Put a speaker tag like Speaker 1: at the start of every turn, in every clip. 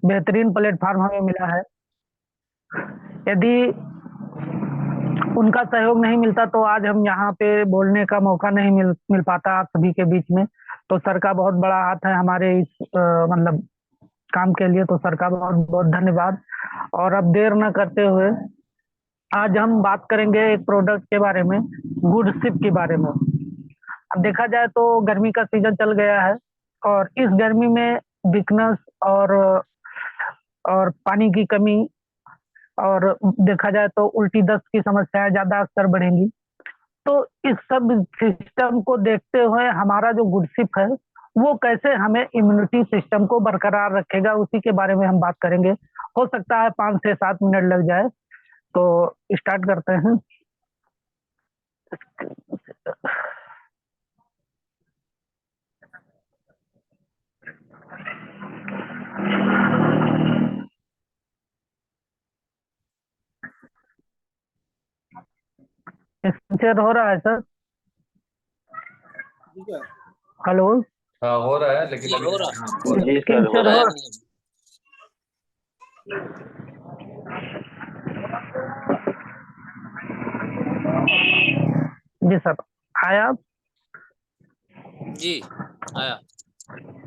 Speaker 1: बेहतरीन प्लेटफॉर्म हमें मिला है। यदि उनका सहयोग नहीं मिलता तो आज हम यहाँ पे बोलने का मौका नहीं मिल मिल पाता आप सभी के बीच में। तो सर का बहुत बड़ा हाथ है हमारे इस मतलब काम के लिए, तो सर का बहुत बहुत धन्यवाद। और अब देर न करते हुए आज हम बात करेंगे एक प्रोडक्ट के बारे में, गुड शिप के बारे में। अब देखा जाए तो गर्मी का सीजन चल गया है, और इस गर्मी में वीकनेस और पानी की कमी, और देखा जाए तो उल्टी दस्त की समस्याएं ज्यादा अक्सर बढ़ेंगी। तो इस सब सिस्टम को देखते हुए हमारा जो गुडशिप है वो कैसे हमें इम्यूनिटी सिस्टम को बरकरार रखेगा, उसी के बारे में हम बात करेंगे। हो सकता है 5 से 7 मिनट लग जाए, तो स्टार्ट करते हैं। सिंचर हो रहा है सर?
Speaker 2: ठीक है।
Speaker 1: हेलो।
Speaker 3: हाँ हो रहा है, लेकिन
Speaker 2: जी
Speaker 3: अभी
Speaker 2: हो रहा
Speaker 3: हाँ हो रहा है।
Speaker 4: जी
Speaker 1: स्क्रीन
Speaker 4: सर, हो
Speaker 1: शेयर
Speaker 4: रहा
Speaker 1: हो
Speaker 2: है
Speaker 4: है।
Speaker 2: नहीं?
Speaker 1: जी सर, आया।
Speaker 2: जी आया।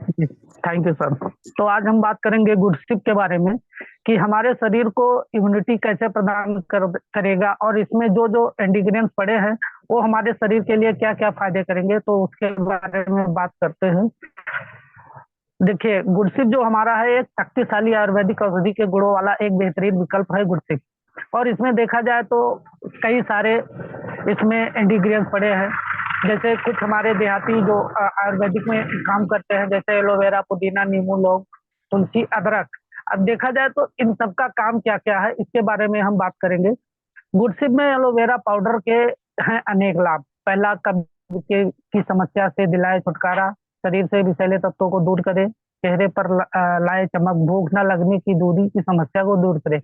Speaker 1: जी, थैंक यू सर। तो आज हम बात करेंगे गुड स्लीप के बारे में, कि हमारे शरीर को इम्यूनिटी कैसे करेगा, और इसमें जो जो इंग्रेडिएंट्स पड़े हैं वो हमारे शरीर के लिए क्या क्या फायदे करेंगे, तो उसके बारे में बात करते हैं। देखिए, गुडसिप जो हमारा है एक शक्तिशाली आयुर्वेदिक औषधि के गुणों वाला एक बेहतरीन विकल्प है गुडसिप। और इसमें देखा जाए तो कई सारे इसमें इंग्रेडिएंट्स पड़े हैं। जैसे कुछ हमारे देहाती जो आयुर्वेदिक में काम करते हैं, जैसे एलोवेरा, पुदीना, नींबू, लौंग, तुलसी, अदरक। अब देखा जाए तो इन सब का काम क्या क्या है इसके बारे में हम बात करेंगे। गुडसिप में एलोवेरा पाउडर के हैं अनेक लाभ। पहला, कब्ज की समस्या से दिलाए छुटकारा, शरीर से विषैले तत्वों को दूर करे, चेहरे पर लाए चमक, भूख न लगने की दूरी की समस्या को दूर करे।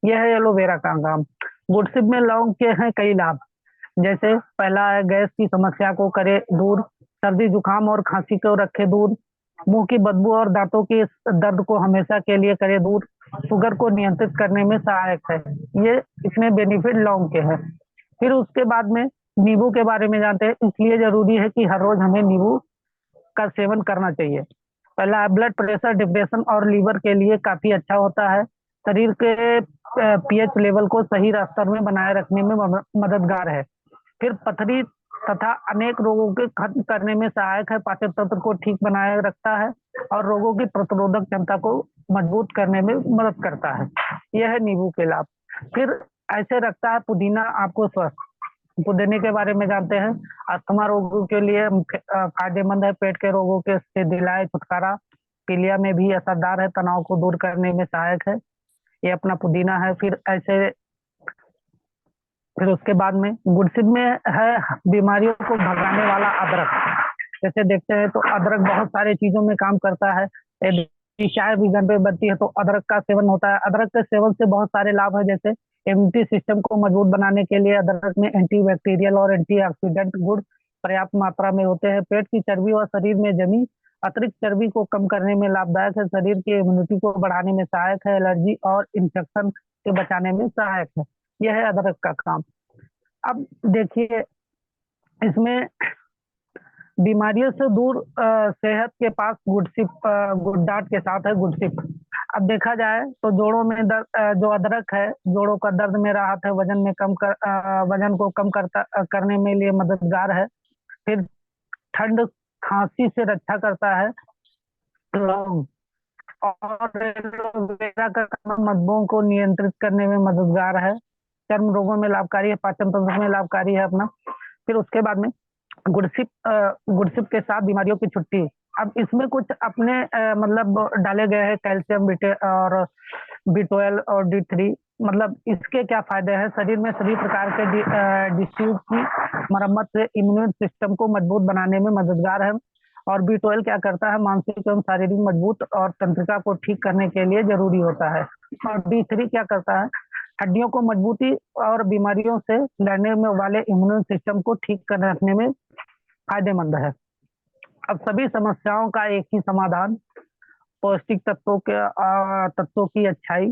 Speaker 1: यह है एलोवेरा का काम। गुडसिप में लौंग के हैं कई लाभ। जैसे पहला है, गैस की समस्या को करे दूर, सर्दी जुकाम और खांसी को रखे दूर, मुंह की बदबू और दांतों के दर्द को हमेशा के लिए करे दूर, शुगर को नियंत्रित करने में सहायक है। ये इसमें बेनिफिट लौंग के हैं। फिर उसके बाद में नींबू के बारे में जानते हैं, इसलिए जरूरी है कि हर रोज हमें नींबू का सेवन करना चाहिए। पहला, ब्लड प्रेशर, डिप्रेशन और लीवर के लिए काफी अच्छा होता है। शरीर के पीएच लेवल को सही स्तर में बनाए रखने में मददगार है। फिर पथरी तथा अनेक रोगों के खत्म करने में सहायक है, पाचन तंत्र को ठीक बनाए रखता है और रोगों की प्रतिरोधक क्षमता को मजबूत करने में मदद करता है। यह है नींबू के लाभ। फिर ऐसे रखता है पुदीना आपको स्वस्थ। पुदीने के बारे में जानते हैं। अस्थमा रोगों के लिए फायदेमंद है, पेट के रोगों के से दिलाए छुटकारा, पीलिया में भी असरदार है, तनाव को दूर करने में सहायक है। ये अपना पुदीना है। फिर उसके बाद में गुड़सिद में है बीमारियों को भगाने वाला अदरक। जैसे देखते हैं तो अदरक बहुत सारे चीजों में काम करता है। यदि चाय भी घर पे बनती है तो अदरक का सेवन होता है। अदरक के सेवन से बहुत सारे लाभ है, जैसे इम्यूनिटी सिस्टम को मजबूत बनाने के लिए अदरक में एंटीबैक्टीरियल और एंटीऑक्सीडेंट गुण पर्याप्त मात्रा में होते हैं। पेट की चर्बी और शरीर में जमी अतिरिक्त चर्बी को कम करने में लाभदायक है। शरीर की इम्यूनिटी को बढ़ाने में सहायक है। एलर्जी और इन्फेक्शन से बचाने में सहायक है। यह है अदरक का काम। अब देखिए, इसमें बीमारियों से दूर सेहत के पास गुडसिप गुडडाट के साथ है गुडसिप। अब देखा जाए तो जोड़ों में दर्द, जो अदरक है जोड़ों का दर्द में राहत है, वजन को कम करने में लिए मददगार है। फिर ठंड खांसी से रक्षा करता है लौंग। और एलोवेरा का काम मधुमेह को नियंत्रित करने में मददगार है। चर्म रोगों में लाभकारी है, पाचन तंत्र में लाभकारी है अपना। फिर उसके बाद में गुड़सिप के साथ बीमारियों की छुट्टी। अब इसमें कुछ अपने मतलब डाले गए हैं, कैल्शियम बीटे और B12 और D3। मतलब इसके क्या फायदे हैं, शरीर में सभी प्रकार के डिसीज की मरम्मत से इम्यून सिस्टम को मजबूत बनाने में मददगार है। और B12 क्या करता है, मानसिक एवं शारीरिक मजबूत और तंत्रिका को ठीक करने के लिए जरूरी होता है। और D3 क्या करता है, हड्डियों को मजबूती और बीमारियों से लड़ने में वाले इम्यून सिस्टम को ठीक कर रखने में फायदेमंद है। अब सभी समस्याओं का एक ही समाधान, पौष्टिक तत्वों की अच्छाई,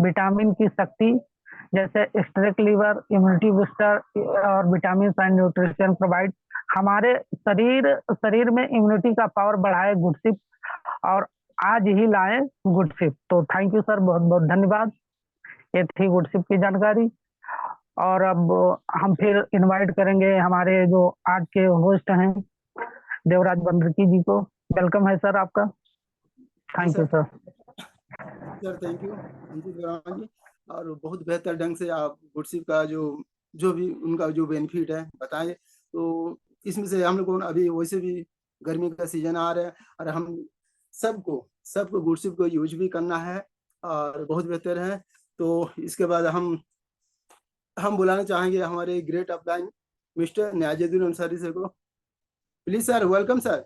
Speaker 1: विटामिन की शक्ति, जैसे स्ट्रेक लीवर, इम्यूनिटी बूस्टर और विटामिन एंड न्यूट्रिशन प्रोवाइड। हमारे शरीर में इम्यूनिटी का पावर बढ़ाए गुडसिप, और आज ही लाए गुडसिप। तो थैंक यू सर, बहुत बहुत धन्यवाद। ये थी गुडसिप की जानकारी। और अब हम फिर इनवाइट करेंगे हमारे जो आज के होस्ट हैं देवराज बंद्रकी जी को। वेलकम है सर आपका। Thank you sir.
Speaker 3: Sir thank you Devraj ji. और बहुत बेहतर ढंग से आप गुडसिप का जो भी उनका जो बेनिफिट है बताएं। तो इसमें से हम लोग को अभी वैसे भी गर्मी का सीजन आ रहा है और हम सबको गुडसिप को यूज भी करना है और बहुत बेहतर है। तो इसके बाद हम बुलाना चाहेंगे हमारे great upline mister Niyazuddin Ansari sir को। Please sir, welcome sir.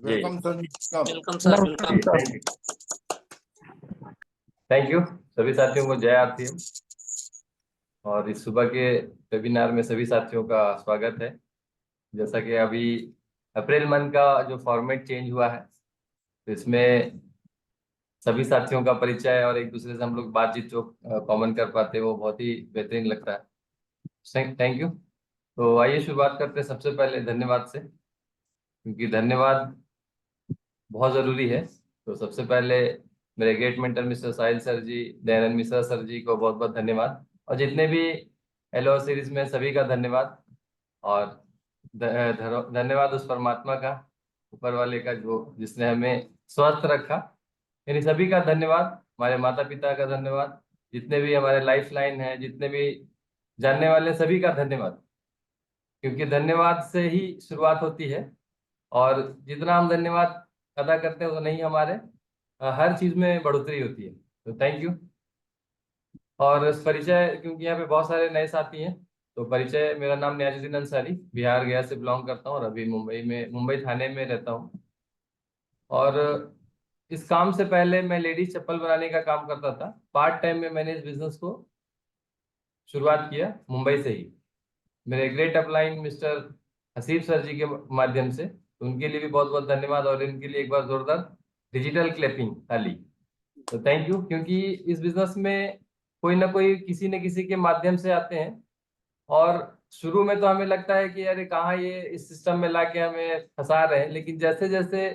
Speaker 4: Welcome sir.
Speaker 2: Welcome sir, welcome.
Speaker 4: Thank you सभी साथियों को, जय आरती। और इस सुबह के वेबिनार में सभी साथियों का स्वागत है। जैसा कि अभी अप्रैल मंथ का जो फॉर्मेट चेंज हुआ है, तो इसमें सभी साथियों का परिचय और एक दूसरे से हम लोग बातचीत जो कॉमन कर पाते हैं वो बहुत ही बेहतरीन लगता है। Thank you. तो आइए शुरुआत करते हैं सबसे पहले धन्यवाद से, क्योंकि धन्यवाद बहुत ज़रूरी है। तो सबसे पहले मेरे ग्रेट मेंटर मिस्टर साहिल सर जी, दयानंद मिश्रा सर जी को बहुत बहुत धन्यवाद, और जितने भी एलओ सीरीज में सभी का धन्यवाद। और धन्यवाद उस परमात्मा का, ऊपर वाले का, जिसने हमें स्वस्थ रखा। यानी सभी का धन्यवाद। हमारे माता पिता का धन्यवाद, जितने भी हमारे लाइफ लाइन है, जितने भी जानने वाले, सभी का धन्यवाद, क्योंकि धन्यवाद से ही शुरुआत होती है। और जितना हम धन्यवाद अदा करते हैं उतना ही हमारे हर चीज में बढ़ोतरी होती है। तो थैंक यू। और परिचय, क्योंकि यहाँ पे बहुत सारे नए साथी हैं, तो परिचय, मेरा नाम न्याजुद्दीन अंसारी, बिहार गया से बिलोंग करता हूँ और अभी मुंबई थाने में रहता हूँ। और इस काम से पहले मैं लेडीज चप्पल बनाने का काम करता था। पार्ट टाइम में मैंने इस बिजनेस को शुरुआत किया मुंबई से ही, मेरे great upline mister Haseeb sir ji के माध्यम से। तो उनके लिए भी बहुत बहुत धन्यवाद, और इनके लिए एक बार जोरदार डिजिटल क्लैपिंग ताली। तो थैंक यू, क्योंकि इस बिजनेस में कोई ना कोई किसी न किसी के माध्यम से आते हैं। और शुरू में तो हमें लगता है कि अरे कहाँ ये इस सिस्टम में लाके हमें फंसा रहे हैं, लेकिन जैसे जैसे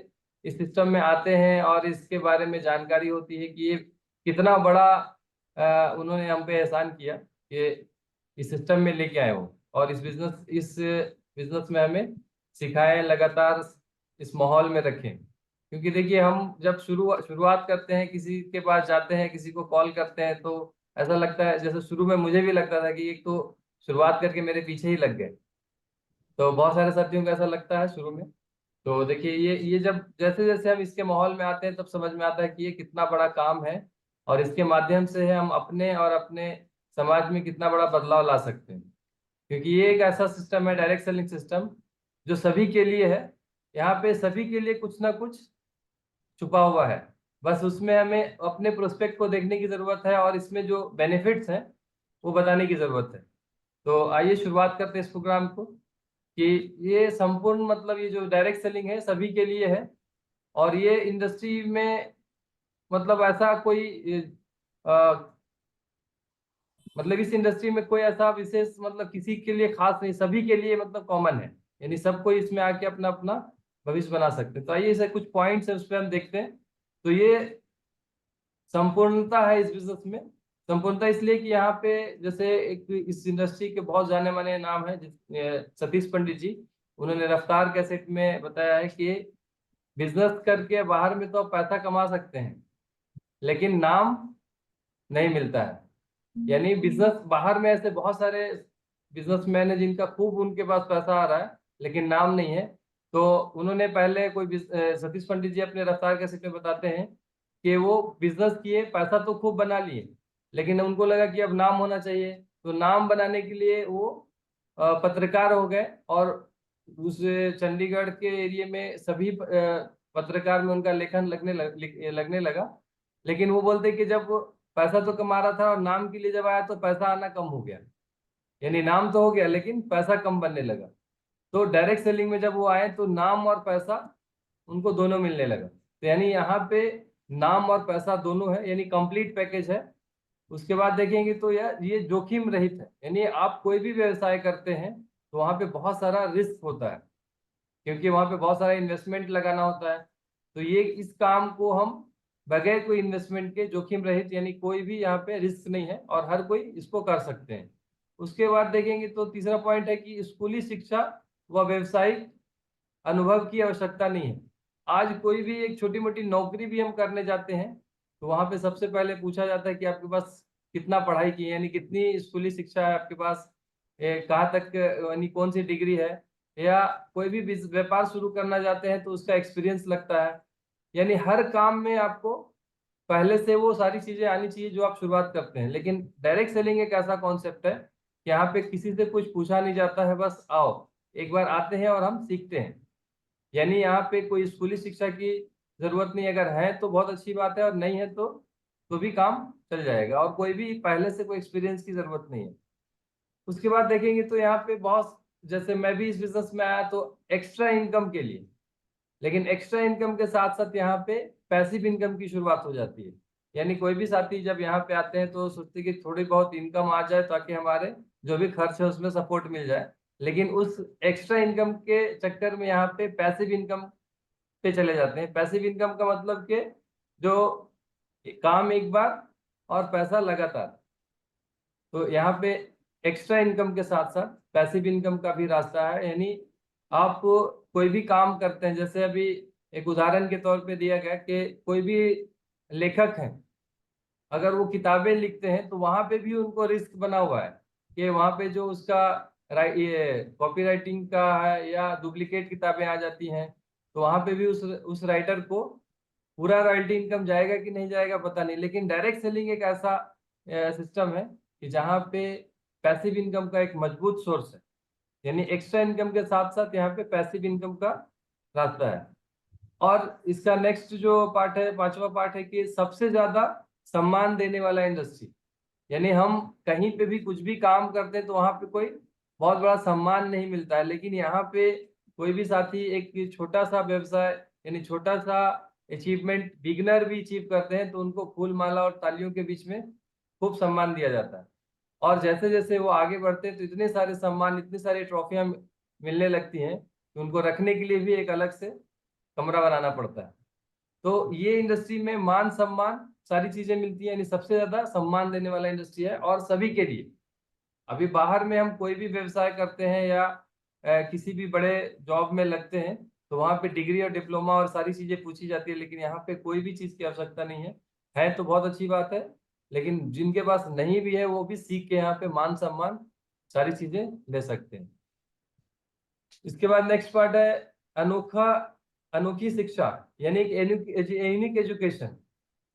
Speaker 4: इस सिस्टम में आते हैं और इसके बारे में जानकारी होती है कि ये कितना बड़ा उन्होंने हम पे एहसान किया कि इस सिस्टम में लेके आए हो, और इस बिजनेस में हमें सिखाएं, लगातार इस माहौल में रखें। क्योंकि देखिए, हम जब शुरुआत करते हैं, किसी के पास जाते हैं, किसी को कॉल करते हैं, तो ऐसा लगता है, जैसे शुरू में मुझे भी लगता था कि एक तो शुरुआत करके मेरे पीछे ही लग गए। तो बहुत सारे साथियों को ऐसा लगता है शुरू में। तो देखिए, ये जब जैसे जैसे हम इसके माहौल में आते हैं, तब समझ में आता है कि ये कितना बड़ा काम है, और इसके माध्यम से हम अपने और अपने समाज में कितना बड़ा बदलाव ला सकते हैं। क्योंकि ये एक ऐसा सिस्टम है, डायरेक्ट सेलिंग सिस्टम, जो सभी के लिए है। यहाँ पे सभी के लिए कुछ ना कुछ छुपा हुआ है, बस उसमें हमें अपने प्रोस्पेक्ट को देखने की जरूरत है, और इसमें जो बेनिफिट्स हैं वो बताने की जरूरत है। तो आइए शुरुआत करते हैं इस प्रोग्राम को, कि ये संपूर्ण, मतलब ये जो डायरेक्ट सेलिंग है सभी के लिए है। और ये इंडस्ट्री में, मतलब ऐसा कोई मतलब इस इंडस्ट्री में कोई ऐसा विशेष, मतलब किसी के लिए खास नहीं, सभी के लिए मतलब कॉमन है। यानी सबको इसमें आके अपना अपना भविष्य बना सकते हैं। तो आइए इसे कुछ पॉइंट्स है उस पर हम देखते हैं। तो ये संपूर्णता है इस बिजनेस में। संपूर्णता इसलिए कि यहाँ पे, जैसे एक इस इंडस्ट्री के बहुत जाने माने नाम है, सतीश पंडित जी, उन्होंने रफ्तार कैसेट में बताया है कि बिजनेस करके बाहर में तो आप पैसा कमा सकते हैं, लेकिन नाम नहीं मिलता है। यानी बिजनेस बाहर में ऐसे बहुत सारे बिजनेसमैन है जिनका खूब उनके पास पैसा आ रहा है, लेकिन नाम नहीं है। तो उन्होंने पहले सतीश पंडित जी अपने रफ्तार कैसेट में बताते हैं कि वो बिजनेस किए, पैसा तो खूब बना लिए, लेकिन उनको लगा कि अब नाम होना चाहिए। तो नाम बनाने के लिए वो पत्रकार हो गए, और उस चंडीगढ़ के एरिया में सभी पत्रकार में उनका लेखन लगने लगा। लेकिन वो बोलते कि जब पैसा तो कमा रहा था, और नाम के लिए जब आया तो पैसा आना कम हो गया। यानी नाम तो हो गया, लेकिन पैसा कम बनने लगा। तो डायरेक्ट सेलिंग में जब वो आए, तो नाम और पैसा उनको दोनों मिलने लगा। तो यानी यहाँ पे नाम और पैसा दोनों है, यानी कंप्लीट पैकेज है। उसके बाद देखेंगे तो यार ये जोखिम रहित है, यानी आप कोई भी व्यवसाय करते हैं तो वहाँ पे बहुत सारा रिस्क होता है, क्योंकि वहाँ पे बहुत सारा इन्वेस्टमेंट लगाना होता है। तो ये इस काम को हम बगैर कोई इन्वेस्टमेंट के जोखिम रहित, यानी कोई भी यहाँ पे रिस्क नहीं है और हर कोई इसको कर सकते हैं। उसके बाद देखेंगे तो तीसरा पॉइंट है कि स्कूली शिक्षा व व्यावसायिक अनुभव की आवश्यकता नहीं है। आज कोई भी एक छोटी मोटी नौकरी भी हम करने जाते हैं तो वहां पे सबसे पहले पूछा जाता है कि आपके पास कितना पढ़ाई की है, यानी कितनी स्कूली शिक्षा है आपके पास, कहाँ तक, यानी कौन सी डिग्री है, या कोई भी व्यापार शुरू करना चाहते हैं तो उसका एक्सपीरियंस लगता है। यानी हर काम में आपको पहले से वो सारी चीजें आनी चाहिए जो आप शुरुआत करते हैं। लेकिन डायरेक्ट सेलिंग एक ऐसा कॉन्सेप्ट है कि यहाँ पे किसी से कुछ पूछा नहीं जाता है, बस आओ एक बार आते हैं और हम सीखते हैं। यानी यहाँ पे कोई स्कूली शिक्षा की जरूरत नहीं, अगर है तो बहुत अच्छी बात है और नहीं है तो भी काम चल जाएगा, और कोई भी पहले से कोई एक्सपीरियंस की जरूरत नहीं है। उसके बाद देखेंगे तो यहाँ पे बहुत, जैसे मैं भी इस बिजनेस में आया तो एक्स्ट्रा इनकम के लिए, लेकिन एक्स्ट्रा इनकम के साथ साथ यहाँ पे पैसिव इनकम की शुरुआत हो जाती है। यानी कोई भी साथी जब यहाँ पे आते हैं तो सोचते कि थोड़ी बहुत इनकम आ जाए ताकि हमारे जो भी खर्च है उसमें सपोर्ट मिल जाए, लेकिन उस एक्स्ट्रा इनकम के चक्कर में यहाँ पे पैसिव इनकम पे चले जाते हैं। पैसिव इनकम का मतलब कि जो काम एक बार और पैसा लगातार। तो यहाँ पे एक्स्ट्रा इनकम के साथ साथ पैसिव इनकम का भी रास्ता है। यानी आप कोई भी काम करते हैं, जैसे अभी एक उदाहरण के तौर पे दिया गया कि कोई भी लेखक हैं, अगर वो किताबें लिखते हैं तो वहां पे भी उनको रिस्क बना हुआ है कि वहां पे जो उसका ये कॉपी राइटिंग का है या डुप्लीकेट किताबें आ जाती हैं, तो वहां पे भी उस राइटर को पूरा रॉयल्टी इनकम जाएगा कि नहीं जाएगा पता नहीं। लेकिन डायरेक्ट सेलिंग एक ऐसा सिस्टम है कि जहाँ पे पैसिव इनकम का एक मजबूत सोर्स है, यानी एक्स्ट्रा इनकम के साथ साथ यहाँ पे पैसिव इनकम का रास्ता है। और इसका नेक्स्ट जो पार्ट है, पांचवा पार्ट है कि सबसे ज्यादा सम्मान देने वाला इंडस्ट्री। यानी हम कहीं पे भी कुछ भी काम करते हैं तो वहां पे कोई बहुत बड़ा सम्मान नहीं मिलता है, लेकिन यहाँ पे कोई भी साथी एक छोटा सा व्यवसाय यानी छोटा सा अचीवमेंट बिगनर भी अचीव करते हैं तो उनको फूल माला और तालियों के बीच में खूब सम्मान दिया जाता है। और जैसे जैसे वो आगे बढ़ते हैं तो इतने सारे सम्मान, इतनी सारी ट्रॉफियां मिलने लगती हैं कि उनको रखने के लिए भी एक अलग से कमरा बनाना पड़ता है। तो ये इंडस्ट्री में मान सम्मान सारी चीजें मिलती हैं, यानी सबसे ज्यादा सम्मान देने वाला इंडस्ट्री है और सभी के लिए। अभी बाहर में हम कोई भी व्यवसाय करते हैं या किसी भी बड़े जॉब में लगते हैं तो वहाँ पे डिग्री और डिप्लोमा और सारी चीजें पूछी जाती है, लेकिन यहाँ पे कोई भी चीज की आवश्यकता नहीं है तो बहुत अच्छी बात है। लेकिन जिनके पास नहीं भी है वो भी सीख के यहाँ पे मान सम्मान सारी चीजें ले सकते हैं। इसके बाद नेक्स्ट पार्ट है अनोखी शिक्षा, यानी एक यूनिक एजुकेशन।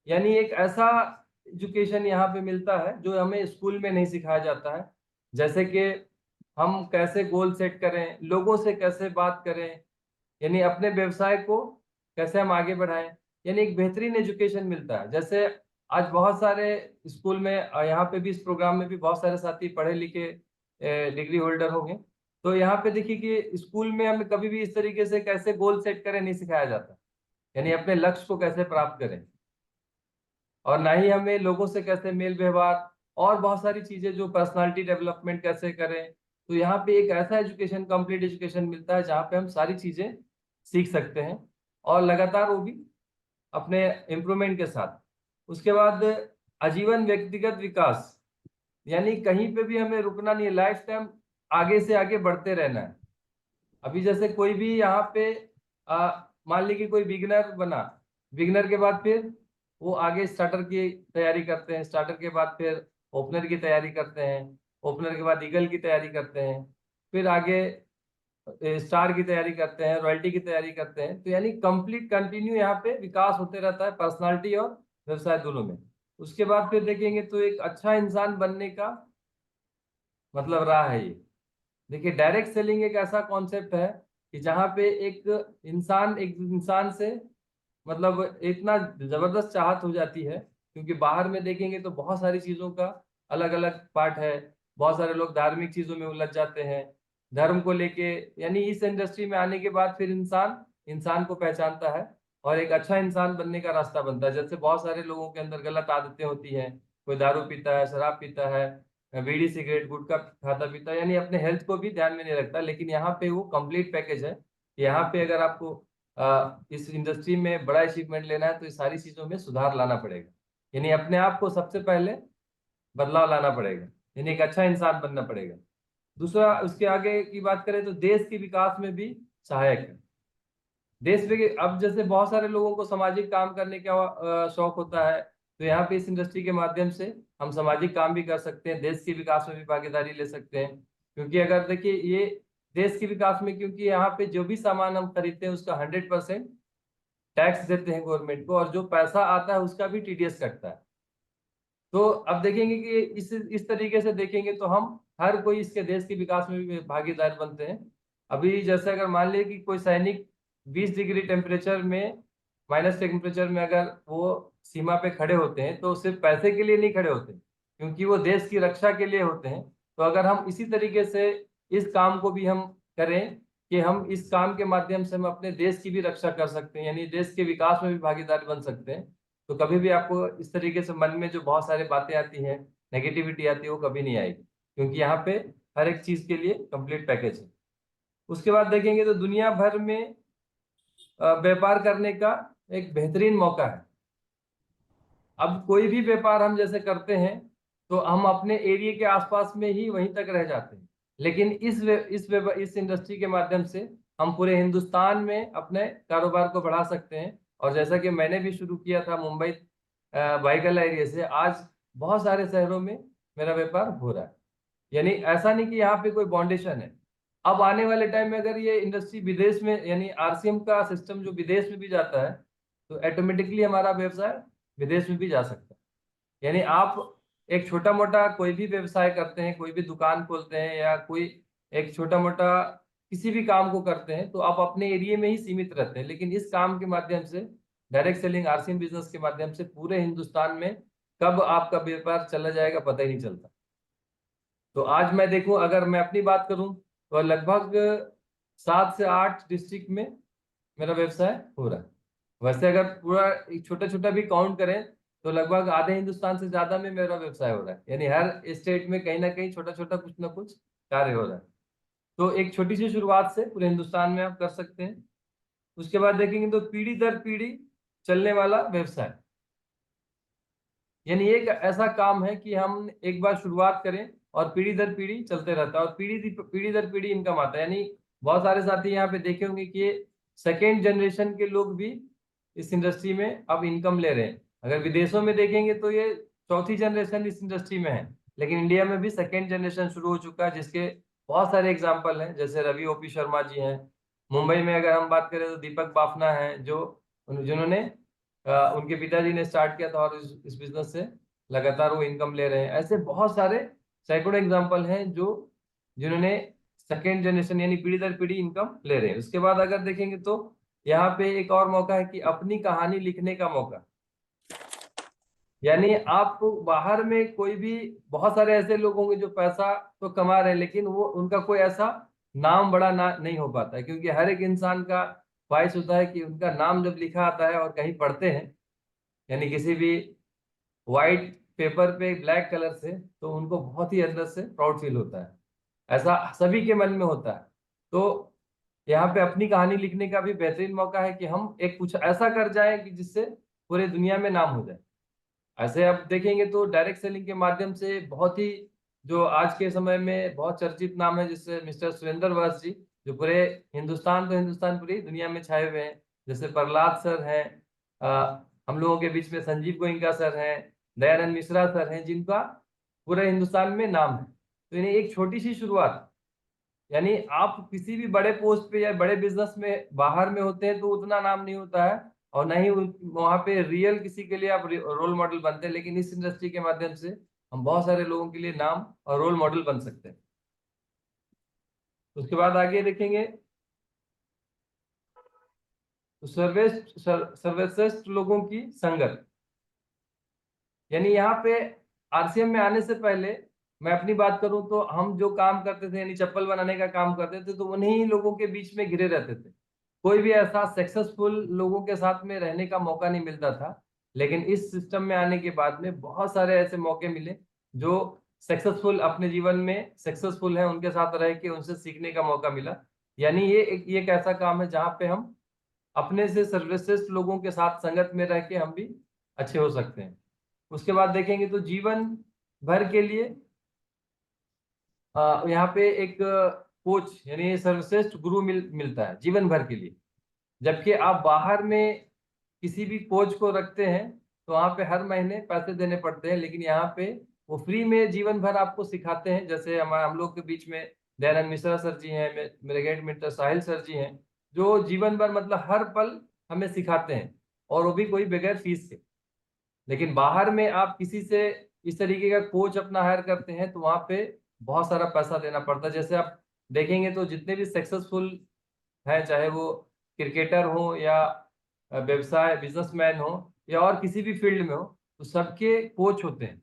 Speaker 4: यानी एक ऐसा एजुकेशन यहाँ पे मिलता है जो हमें स्कूल में नहीं सिखाया जाता है, जैसे कि हम कैसे गोल सेट करें, लोगों से कैसे बात करें, यानी अपने व्यवसाय को कैसे हम आगे बढ़ाएं, यानी एक बेहतरीन एजुकेशन मिलता है। जैसे आज बहुत सारे स्कूल में, यहाँ पे भी इस प्रोग्राम में भी बहुत सारे साथी पढ़े लिखे डिग्री होल्डर होंगे, तो यहाँ पे देखिए कि स्कूल में हमें कभी भी इस तरीके से कैसे गोल सेट करें नहीं सिखाया जाता, यानी अपने लक्ष्य को कैसे प्राप्त करें, और ना ही हमें लोगों से कैसे मेल व्यवहार और बहुत सारी चीजें जो पर्सनालिटी डेवलपमेंट कैसे करें। तो यहाँ पे एक ऐसा एजुकेशन, कंप्लीट एजुकेशन मिलता है जहाँ पे हम सारी चीजें सीख सकते हैं और लगातार वो भी अपने इम्प्रूवमेंट के साथ। उसके बाद आजीवन व्यक्तिगत विकास, यानी कहीं पे भी हमें रुकना नहीं है, लाइफ टाइम आगे से आगे बढ़ते रहना है। अभी जैसे कोई भी यहाँ पे मान ली कि कोई बिगनर बना, बिगनर के बाद फिर वो आगे स्टार्टर की तैयारी करते हैं, स्टार्टर के बाद फिर ओपनर की तैयारी करते हैं, ओपनर के बाद ईगल की तैयारी करते हैं, फिर आगे स्टार की तैयारी करते हैं, रॉयल्टी की तैयारी करते हैं। तो यानी कंप्लीट कंटिन्यू यहाँ पे विकास होते रहता है पर्सनालिटी और व्यवसाय दोनों में। उसके बाद फिर देखेंगे तो एक अच्छा इंसान बनने का मतलब राह है ये। देखिए डायरेक्ट सेलिंग एक ऐसा कॉन्सेप्ट है कि जहाँ पे एक इंसान से मतलब इतना जबरदस्त चाहत हो जाती है, क्योंकि बाहर में देखेंगे तो बहुत सारी चीजों का अलग अलग पार्ट है। बहुत सारे लोग धार्मिक चीजों में उलझ जाते हैं धर्म को लेके, यानी इस इंडस्ट्री में आने के बाद फिर इंसान को पहचानता है और एक अच्छा इंसान बनने का रास्ता बनता है। जैसे बहुत सारे लोगों के अंदर गलत आदतें होती हैं, कोई दारू पीता है, शराब पीता है, बीड़ी सिगरेट गुटखा खाता पीता है, यानी अपने हेल्थ को भी ध्यान में नहीं रखता। लेकिन यहाँ पे वो कंप्लीट पैकेज है। यहाँ पे अगर आपको इस इंडस्ट्री में बड़ा अचीवमेंट लेना है तो इस सारी चीजों में सुधार लाना पड़ेगा। यानी अपने आप को सबसे पहले बदलाव लाना पड़ेगा, यानी एक अच्छा इंसान बनना पड़ेगा। दूसरा, उसके आगे की बात करें तो देश के विकास में भी सहायक है। देश में अब जैसे बहुत सारे लोगों को सामाजिक काम करने का शौक होता है, तो यहाँ पे इस इंडस्ट्री के माध्यम से हम सामाजिक काम भी कर सकते हैं, देश के विकास में भी भागीदारी ले सकते हैं। क्योंकि अगर देखिए ये देश के विकास में, क्योंकि यहाँ पे जो भी सामान हम खरीदते हैं उसका 100% टैक्स देते हैं गवर्नमेंट को, और जो पैसा आता है उसका भी टीडीएस कटता है। तो अब देखेंगे कि इस तरीके से देखेंगे तो हम हर कोई इसके देश के विकास में भी भागीदार बनते हैं। अभी जैसे अगर मान लिया कि कोई सैनिक 20 डिग्री टेम्परेचर में, माइनस टेम्परेचर में अगर वो सीमा पे खड़े होते हैं तो सिर्फ पैसे के लिए नहीं खड़े होते, क्योंकि वो देश की रक्षा के लिए होते हैं। तो अगर हम इसी तरीके से इस काम को भी हम करें कि हम इस काम के माध्यम से हम अपने देश की भी रक्षा कर सकते हैं, यानी देश के विकास में भी भागीदार बन सकते हैं, तो कभी भी आपको इस तरीके से मन में जो बहुत सारी बातें आती हैं, नेगेटिविटी आती है, वो कभी नहीं आएगी, क्योंकि यहाँ पे हर एक चीज के लिए कंप्लीट पैकेज है। उसके बाद देखेंगे तो दुनिया भर में व्यापार करने का एक बेहतरीन मौका है। अब कोई भी व्यापार हम जैसे करते हैं तो हम अपने एरिया के आसपास में ही वहीं तक रह जाते हैं, लेकिन इस इंडस्ट्री के माध्यम से हम पूरे हिंदुस्तान में अपने कारोबार को बढ़ा सकते हैं। और जैसा कि मैंने भी शुरू किया था मुंबई बाईकला एरिया से, आज बहुत सारे शहरों में मेरा व्यापार हो रहा है। यानी ऐसा नहीं कि यहाँ पे कोई बाउंडेशन है। अब आने वाले टाइम में अगर ये इंडस्ट्री विदेश में, यानी आरसीएम का सिस्टम जो विदेश में भी जाता है, तो ऑटोमेटिकली हमारा व्यवसाय विदेश में भी जा सकता है। यानी आप एक छोटा मोटा कोई भी व्यवसाय करते हैं, कोई भी दुकान खोलते हैं, या कोई एक छोटा मोटा किसी भी काम को करते हैं, तो आप अपने एरिया में ही सीमित रहते हैं। लेकिन इस काम के माध्यम से, डायरेक्ट सेलिंग आरसीएम बिजनेस के माध्यम से, पूरे हिंदुस्तान में कब आपका व्यापार चला जाएगा पता ही नहीं चलता। तो आज मैं देखूं, अगर मैं अपनी बात करूं तो लगभग 7 से 8 डिस्ट्रिक्ट में मेरा व्यवसाय हो रहा है। वैसे अगर पूरा छोटा छोटा भी काउंट करें तो लगभग आधे हिंदुस्तान से ज्यादा में मेरा व्यवसाय हो रहा है। यानी हर स्टेट में कहीं ना कहीं छोटा छोटा कुछ ना कुछ कार्य हो रहा है। तो एक छोटी सी शुरुआत से पूरे हिंदुस्तान में आप कर सकते हैं। उसके बाद देखेंगे तो पीढ़ी दर पीढ़ी चलने वाला व्यवसाय, यानी एक ऐसा काम है कि हम एक बार शुरुआत करें और पीढ़ी दर पीढ़ी चलते रहता है, और पीढ़ी दर पीढ़ी इनकम आता है। यानी बहुत सारे साथी यहाँ पे देखे होंगे कि सेकेंड जनरेशन के लोग भी इस इंडस्ट्री में अब इनकम ले रहे हैं। अगर विदेशों में देखेंगे तो ये चौथी जनरेशन इस इंडस्ट्री में है, लेकिन इंडिया में भी सेकेंड जनरेशन शुरू हो चुका है, जिसके बहुत सारे एग्जाम्पल हैं। जैसे रवि ओपी शर्मा जी हैं। मुंबई में अगर हम बात करें तो दीपक बाफना है, जिन्होंने उनके पिताजी ने स्टार्ट किया था, और इस बिजनेस से लगातार वो इनकम ले रहे हैं। ऐसे बहुत सारे सैकड़ों एग्जाम्पल हैं जिन्होंने सेकेंड जनरेशन यानी पीढ़ी दर पीढ़ी इनकम ले रहे हैं। उसके बाद अगर देखेंगे तो यहाँ पे एक और मौका है कि अपनी कहानी लिखने का मौका। यानी आप बाहर में कोई भी, बहुत सारे ऐसे लोग होंगे जो पैसा तो कमा रहे हैं, लेकिन वो उनका कोई ऐसा नाम बड़ा नहीं हो पाता है, क्योंकि हर एक इंसान का ख्वाहिश होता है कि उनका नाम जब लिखा आता है और कहीं पढ़ते हैं, यानी किसी भी व्हाइट पेपर पे ब्लैक कलर से, तो उनको बहुत ही अंदर से प्राउड फील होता है। ऐसा सभी के मन में होता है। तो यहाँ पे अपनी कहानी लिखने का भी बेहतरीन मौका है कि हम एक कुछ ऐसा कर जाए कि जिससे पूरे दुनिया में नाम हो जाए। ऐसे आप देखेंगे तो डायरेक्ट सेलिंग के माध्यम से बहुत ही, जो आज के समय में बहुत चर्चित नाम है, जिससे मिस्टर सुरेंद्र वत्स जी, जो पूरे हिंदुस्तान पूरी दुनिया में छाए हुए हैं। जैसे प्रहलाद सर हैं, हम लोगों के बीच में संजीव गोइंका सर हैं, दयानंद मिश्रा सर हैं, जिनका पूरे हिंदुस्तान में नाम है। तो इन्हें एक छोटी सी शुरुआत, यानी आप किसी भी बड़े पोस्ट पे या बड़े बिजनेस में बाहर में होते हैं तो उतना नाम नहीं होता है, और न ही वहां पे रियल किसी के लिए आप रोल मॉडल बनते हैं। लेकिन इस इंडस्ट्री के माध्यम से हम बहुत सारे लोगों के लिए नाम और रोल मॉडल बन सकते हैं। उसके बाद आगे देखेंगे तो सर्वश्रेष्ठ लोगों की संगत। यानी यहाँ पे आरसीएम में आने से पहले मैं अपनी बात करूं तो हम जो काम करते थे, यानी चप्पल बनाने का काम करते थे, तो उन्हीं लोगों के बीच में घिरे रहते थे। कोई भी ऐसा सक्सेसफुल लोगों के साथ में रहने का मौका नहीं मिलता था। लेकिन इस सिस्टम में आने के बाद में बहुत सारे ऐसे मौके मिले जो सक्सेसफुल अपने जीवन में सक्सेसफुल हैं, उनके साथ रह के उनसे सीखने का मौका मिला। यानी ये एक ऐसा काम है जहाँ पे हम अपने से सर्वश्रेष्ठ लोगों के साथ संगत में रह के हम भी अच्छे हो सकते हैं। उसके बाद देखेंगे तो जीवन भर के लिए यहाँ पे एक कोच यानी सर्वश्रेष्ठ गुरु मिलता है जीवन भर के लिए। जबकि आप बाहर में किसी भी कोच को रखते हैं तो वहाँ पे हर महीने पैसे देने पड़ते हैं, लेकिन यहाँ पे वो फ्री में जीवन भर आपको सिखाते हैं। जैसे हम लोग के बीच में दयानंद मिश्रा सर जी हैं, मेरे गाइड मित्र साहिल सर जी हैं, जो जीवन भर मतलब हर पल हमें सिखाते हैं, और वो भी कोई बगैर फीस के। लेकिन बाहर में आप किसी से इस तरीके का कोच अपना हायर करते हैं तो वहाँ पे बहुत सारा पैसा देना पड़ता है। जैसे आप देखेंगे तो जितने भी सक्सेसफुल हैं, चाहे वो क्रिकेटर हो या व्यवसाय बिजनेसमैन हो या और किसी भी फील्ड में हो, तो सबके कोच होते हैं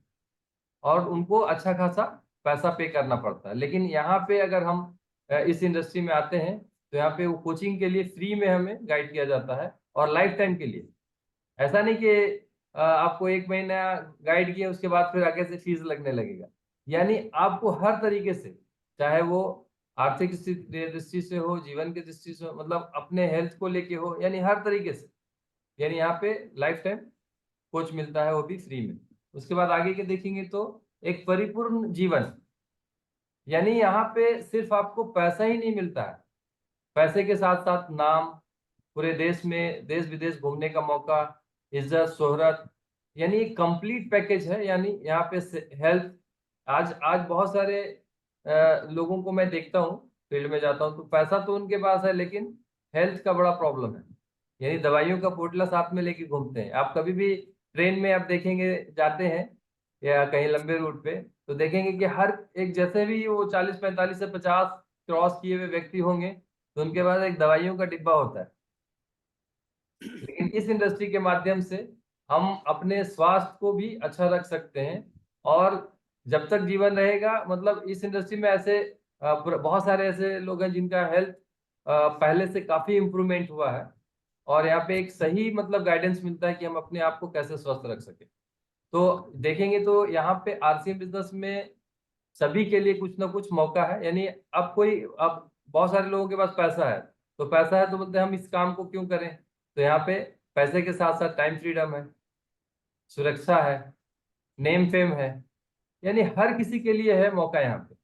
Speaker 4: और उनको अच्छा खासा पैसा पे करना पड़ता है। लेकिन यहाँ पे अगर हम इस इंडस्ट्री में आते हैं तो यहाँ पे वो कोचिंग के लिए फ्री में हमें गाइड किया जाता है और लाइफ टाइम के लिए। ऐसा नहीं कि आपको 1 महीना गाइड किया उसके बाद फिर आगे से फीस लगने लगेगा। यानी आपको हर तरीके से, चाहे वो आर्थिक दृष्टि से हो, जीवन की दृष्टि से हो, मतलब अपने हेल्थ को लेके हो, यानी हर तरीके से, यानी यहाँ पे लाइफ टाइम कोच मिलता है, वो भी फ्री में। उसके बाद आगे के देखेंगे तो एक परिपूर्ण जीवन, यानी यहाँ पे सिर्फ आपको पैसा ही नहीं मिलता है, पैसे के साथ साथ नाम, पूरे देश में देश विदेश घूमने का मौका, इज्जत शोहरत, यानी एक कंप्लीट पैकेज है। यानी यहाँ पे हेल्थ, आज आज बहुत सारे लोगों को मैं देखता हूँ, फील्ड में जाता हूँ तो पैसा तो उनके पास है लेकिन हेल्थ का बड़ा प्रॉब्लम है, यानी दवाइयों का पोटला साथ में लेके घूमते हैं। आप कभी भी ट्रेन में आप देखेंगे जाते हैं या कहीं लंबे रूट पे, तो देखेंगे कि हर एक, जैसे भी वो 40 45 से 50 क्रॉस किए हुए व्यक्ति होंगे तो उनके पास एक दवाइयों का डिब्बा होता है। लेकिन इस इंडस्ट्री के माध्यम से हम अपने स्वास्थ्य को भी अच्छा रख सकते हैं, और जब तक जीवन रहेगा, मतलब इस इंडस्ट्री में ऐसे बहुत सारे ऐसे लोग हैं जिनका हेल्थ पहले से काफी इम्प्रूवमेंट हुआ है, और यहाँ पे एक सही मतलब गाइडेंस मिलता है कि हम अपने आप को कैसे स्वस्थ रख सके। तो देखेंगे तो यहाँ पे आरसीएम बिजनेस में सभी के लिए कुछ ना कुछ मौका है। यानी अब बहुत सारे लोगों के पास पैसा है, तो पैसा है तो बोलते हैं हम इस काम को क्यों करें। तो यहाँ पे पैसे के साथ साथ टाइम फ्रीडम है, सुरक्षा है, नेम फेम है, यानी हर किसी के लिए है मौका यहाँ पे।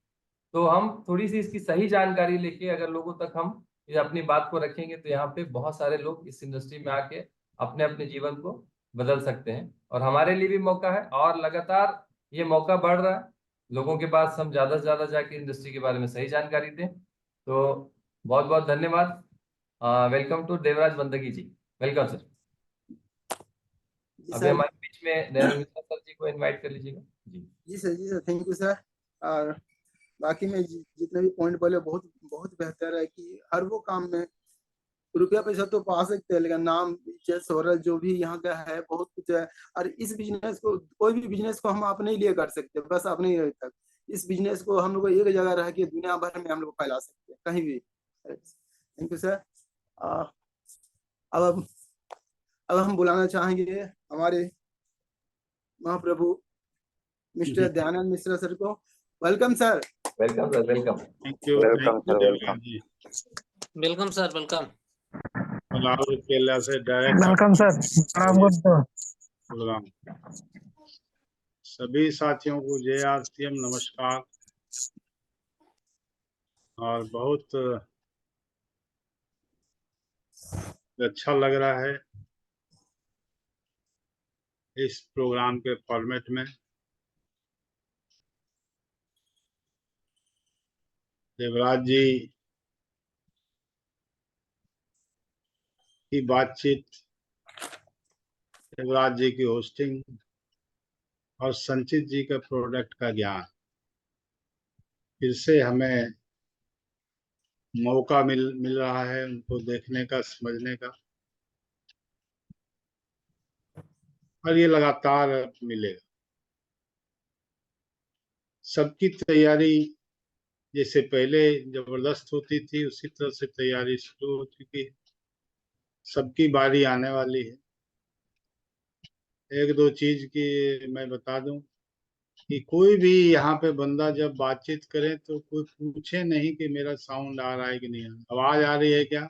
Speaker 4: तो हम थोड़ी सी इसकी सही जानकारी लेके अगर लोगों तक हम ये अपनी बात को रखेंगे तो यहाँ पे बहुत सारे लोग इस इंडस्ट्री में आके अपने अपने जीवन को बदल सकते हैं, और हमारे लिए भी मौका है, और लगातार ये मौका बढ़ रहा है लोगों के पास। हम ज्यादा से ज्यादा जाके इंडस्ट्री के बारे में सही जानकारी दें। तो बहुत बहुत धन्यवाद। वेलकम टू देवराज बंदगी जी, वेलकम सर।
Speaker 3: जी
Speaker 4: अभी
Speaker 3: सर।
Speaker 4: हमारे बीच में दयानंद मिश्रा सर जी को इनवाइट कर लीजिएगा जी।
Speaker 3: जी सर, थैंक यू सर। और बाकी में जितने भी पॉइंट बोले बहुत बहुत बेहतर है कि हर वो काम में रुपया पैसा तो पा सकते हैं, लेकिन नाम इज्जत शोहरत जो भी यहाँ का है बहुत कुछ है। और इस बिजनेस को, कोई भी बिजनेस को हम अपने लिए कर सकते हैं, बस अपने ही तक। इस बिजनेस को हम लोग एक जगह रह के दुनिया भर में हम लोग फैला सकते हैं कहीं भी। Thank you sir. अब हम बुलाना चाहेंगे हमारे महाप्रभु मिस्टर दयानंद मिश्रा सर को। Welcome sir.
Speaker 4: Welcome sir, welcome.
Speaker 5: Thank you,
Speaker 6: welcome sir, welcome
Speaker 5: जी।
Speaker 2: Welcome sir, welcome.
Speaker 5: Malabar Kerala से डायरेक्ट
Speaker 1: वेलकम सर, प्रणाम करते हो।
Speaker 5: प्रोग्राम। सभी साथियों को जय आरसीएम, नमस्कार। और बहुत अच्छा लग रहा है इस प्रोग्राम के फॉर्मेट में। देवराज जी की बातचीत, देवराज जी की होस्टिंग और संचित जी का प्रोडक्ट का ज्ञान, फिर से हमें मौका मिल रहा है उनको देखने का, समझने का, और ये लगातार मिलेगा। सबकी तैयारी जैसे पहले जबरदस्त होती थी उसी तरह से तैयारी शुरू हो चुकी है। सबकी बारी आने वाली है। एक दो चीज की मैं बता दूं कि कोई भी यहाँ पे बंदा जब बातचीत करे तो कोई पूछे नहीं कि मेरा साउंड आ रहा है कि नहीं आ रहा, आवाज आ रही है क्या।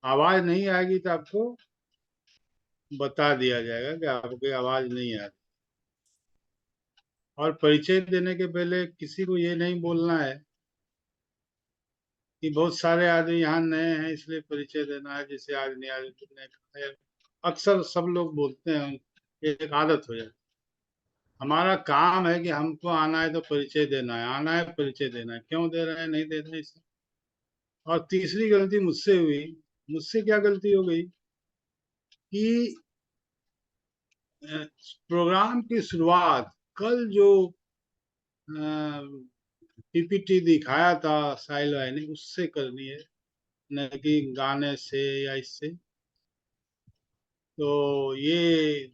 Speaker 5: आवाज नहीं आएगी तो आपको बता दिया जाएगा कि आपकी आवाज नहीं आ रही। और परिचय देने के पहले किसी को ये नहीं बोलना है कि बहुत सारे आदमी यहाँ नए हैं इसलिए परिचय देना है, जैसे आज नहीं आज तुमने कहा है। अक्सर सब लोग बोलते हैं, एक आदत हो जाती है। हमारा काम है कि हमको आना है तो परिचय देना है, आना है परिचय देना है, क्यों दे रहे हैं नहीं दे रहे हैं इसे। और तीसरी गलती मुझसे हुई। मुझसे क्या गलती हो गई कि प्रोग्राम की शुरुआत कल जो पीपीटी दिखाया था साहिल भाई ने, उससे करनी है, न कि गाने से या इससे। तो ये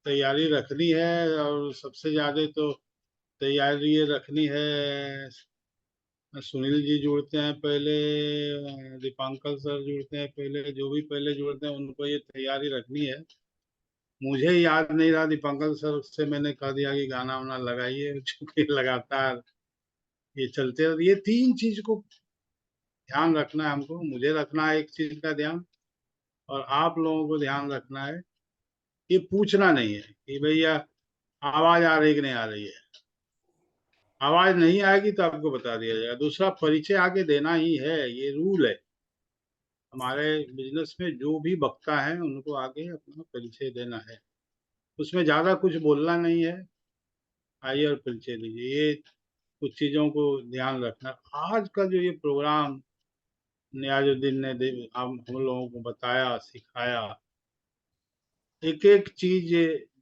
Speaker 5: तैयारी रखनी है, और सबसे ज्यादा तो तैयारी ये रखनी है। सुनील जी जुड़ते हैं पहले, दीपांकर सर जुड़ते हैं पहले, जो भी पहले जुड़ते हैं उनको ये तैयारी रखनी है। मुझे याद नहीं रहा, दीपांकर सर से मैंने कह दिया कि गाना वाना लगाइए, चूंकि लगातार ये चलते रहते। ये तीन चीज को ध्यान रखना है हमको, मुझे रखना है एक चीज का ध्यान, और आप लोगों को ध्यान रखना है। ये पूछना नहीं है कि भैया आवाज आ रही है कि नहीं आ रही है। आवाज नहीं आएगी तो आपको बता दिया जाएगा। दूसरा, परिचय आगे देना ही है, ये रूल है हमारे बिजनेस में। जो भी वक्ता है उनको आगे अपना परिचय देना है, उसमें ज्यादा कुछ बोलना नहीं है। आइए और परिचय दीजिए, ये कुछ चीजों को ध्यान रखना। आज का जो ये प्रोग्राम नियाजुद्दीन ने हम लोगों को बताया, सिखाया, एक एक चीज,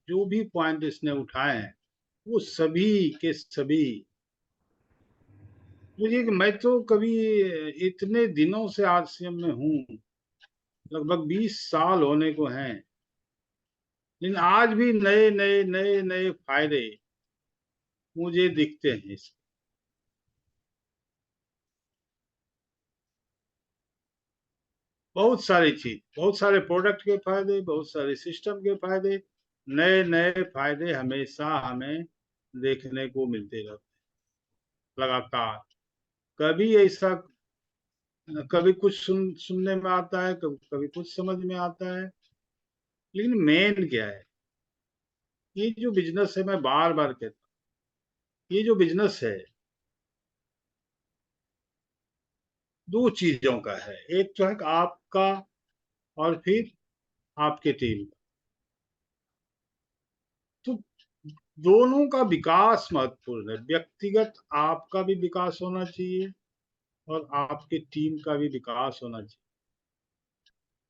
Speaker 5: जो भी पॉइंट इसने उठाए हैं वो सभी के सभी, मुझे कि मैं तो कभी इतने दिनों से आरसीएम में हूँ, लगभग 20 साल होने को हैं, लेकिन आज भी नए नए नए नए फायदे मुझे दिखते हैं इसके। बहुत सारी चीज, बहुत सारे प्रोडक्ट के फायदे, बहुत सारे सिस्टम के फायदे, नए नए फायदे हमेशा हमें देखने को मिलते रहते लगातार। कभी ऐसा, कभी कुछ सुनने में आता है, कभी कभी कुछ समझ में आता है, लेकिन मेन क्या है, ये जो बिजनेस है, मैं बार बार कहता हूँ, ये जो बिजनेस है दो चीजों का है। एक तो है आपका, और फिर आपके टीम का। तो दोनों का विकास महत्वपूर्ण है। व्यक्तिगत आपका भी विकास होना चाहिए और आपके टीम का भी विकास होना चाहिए।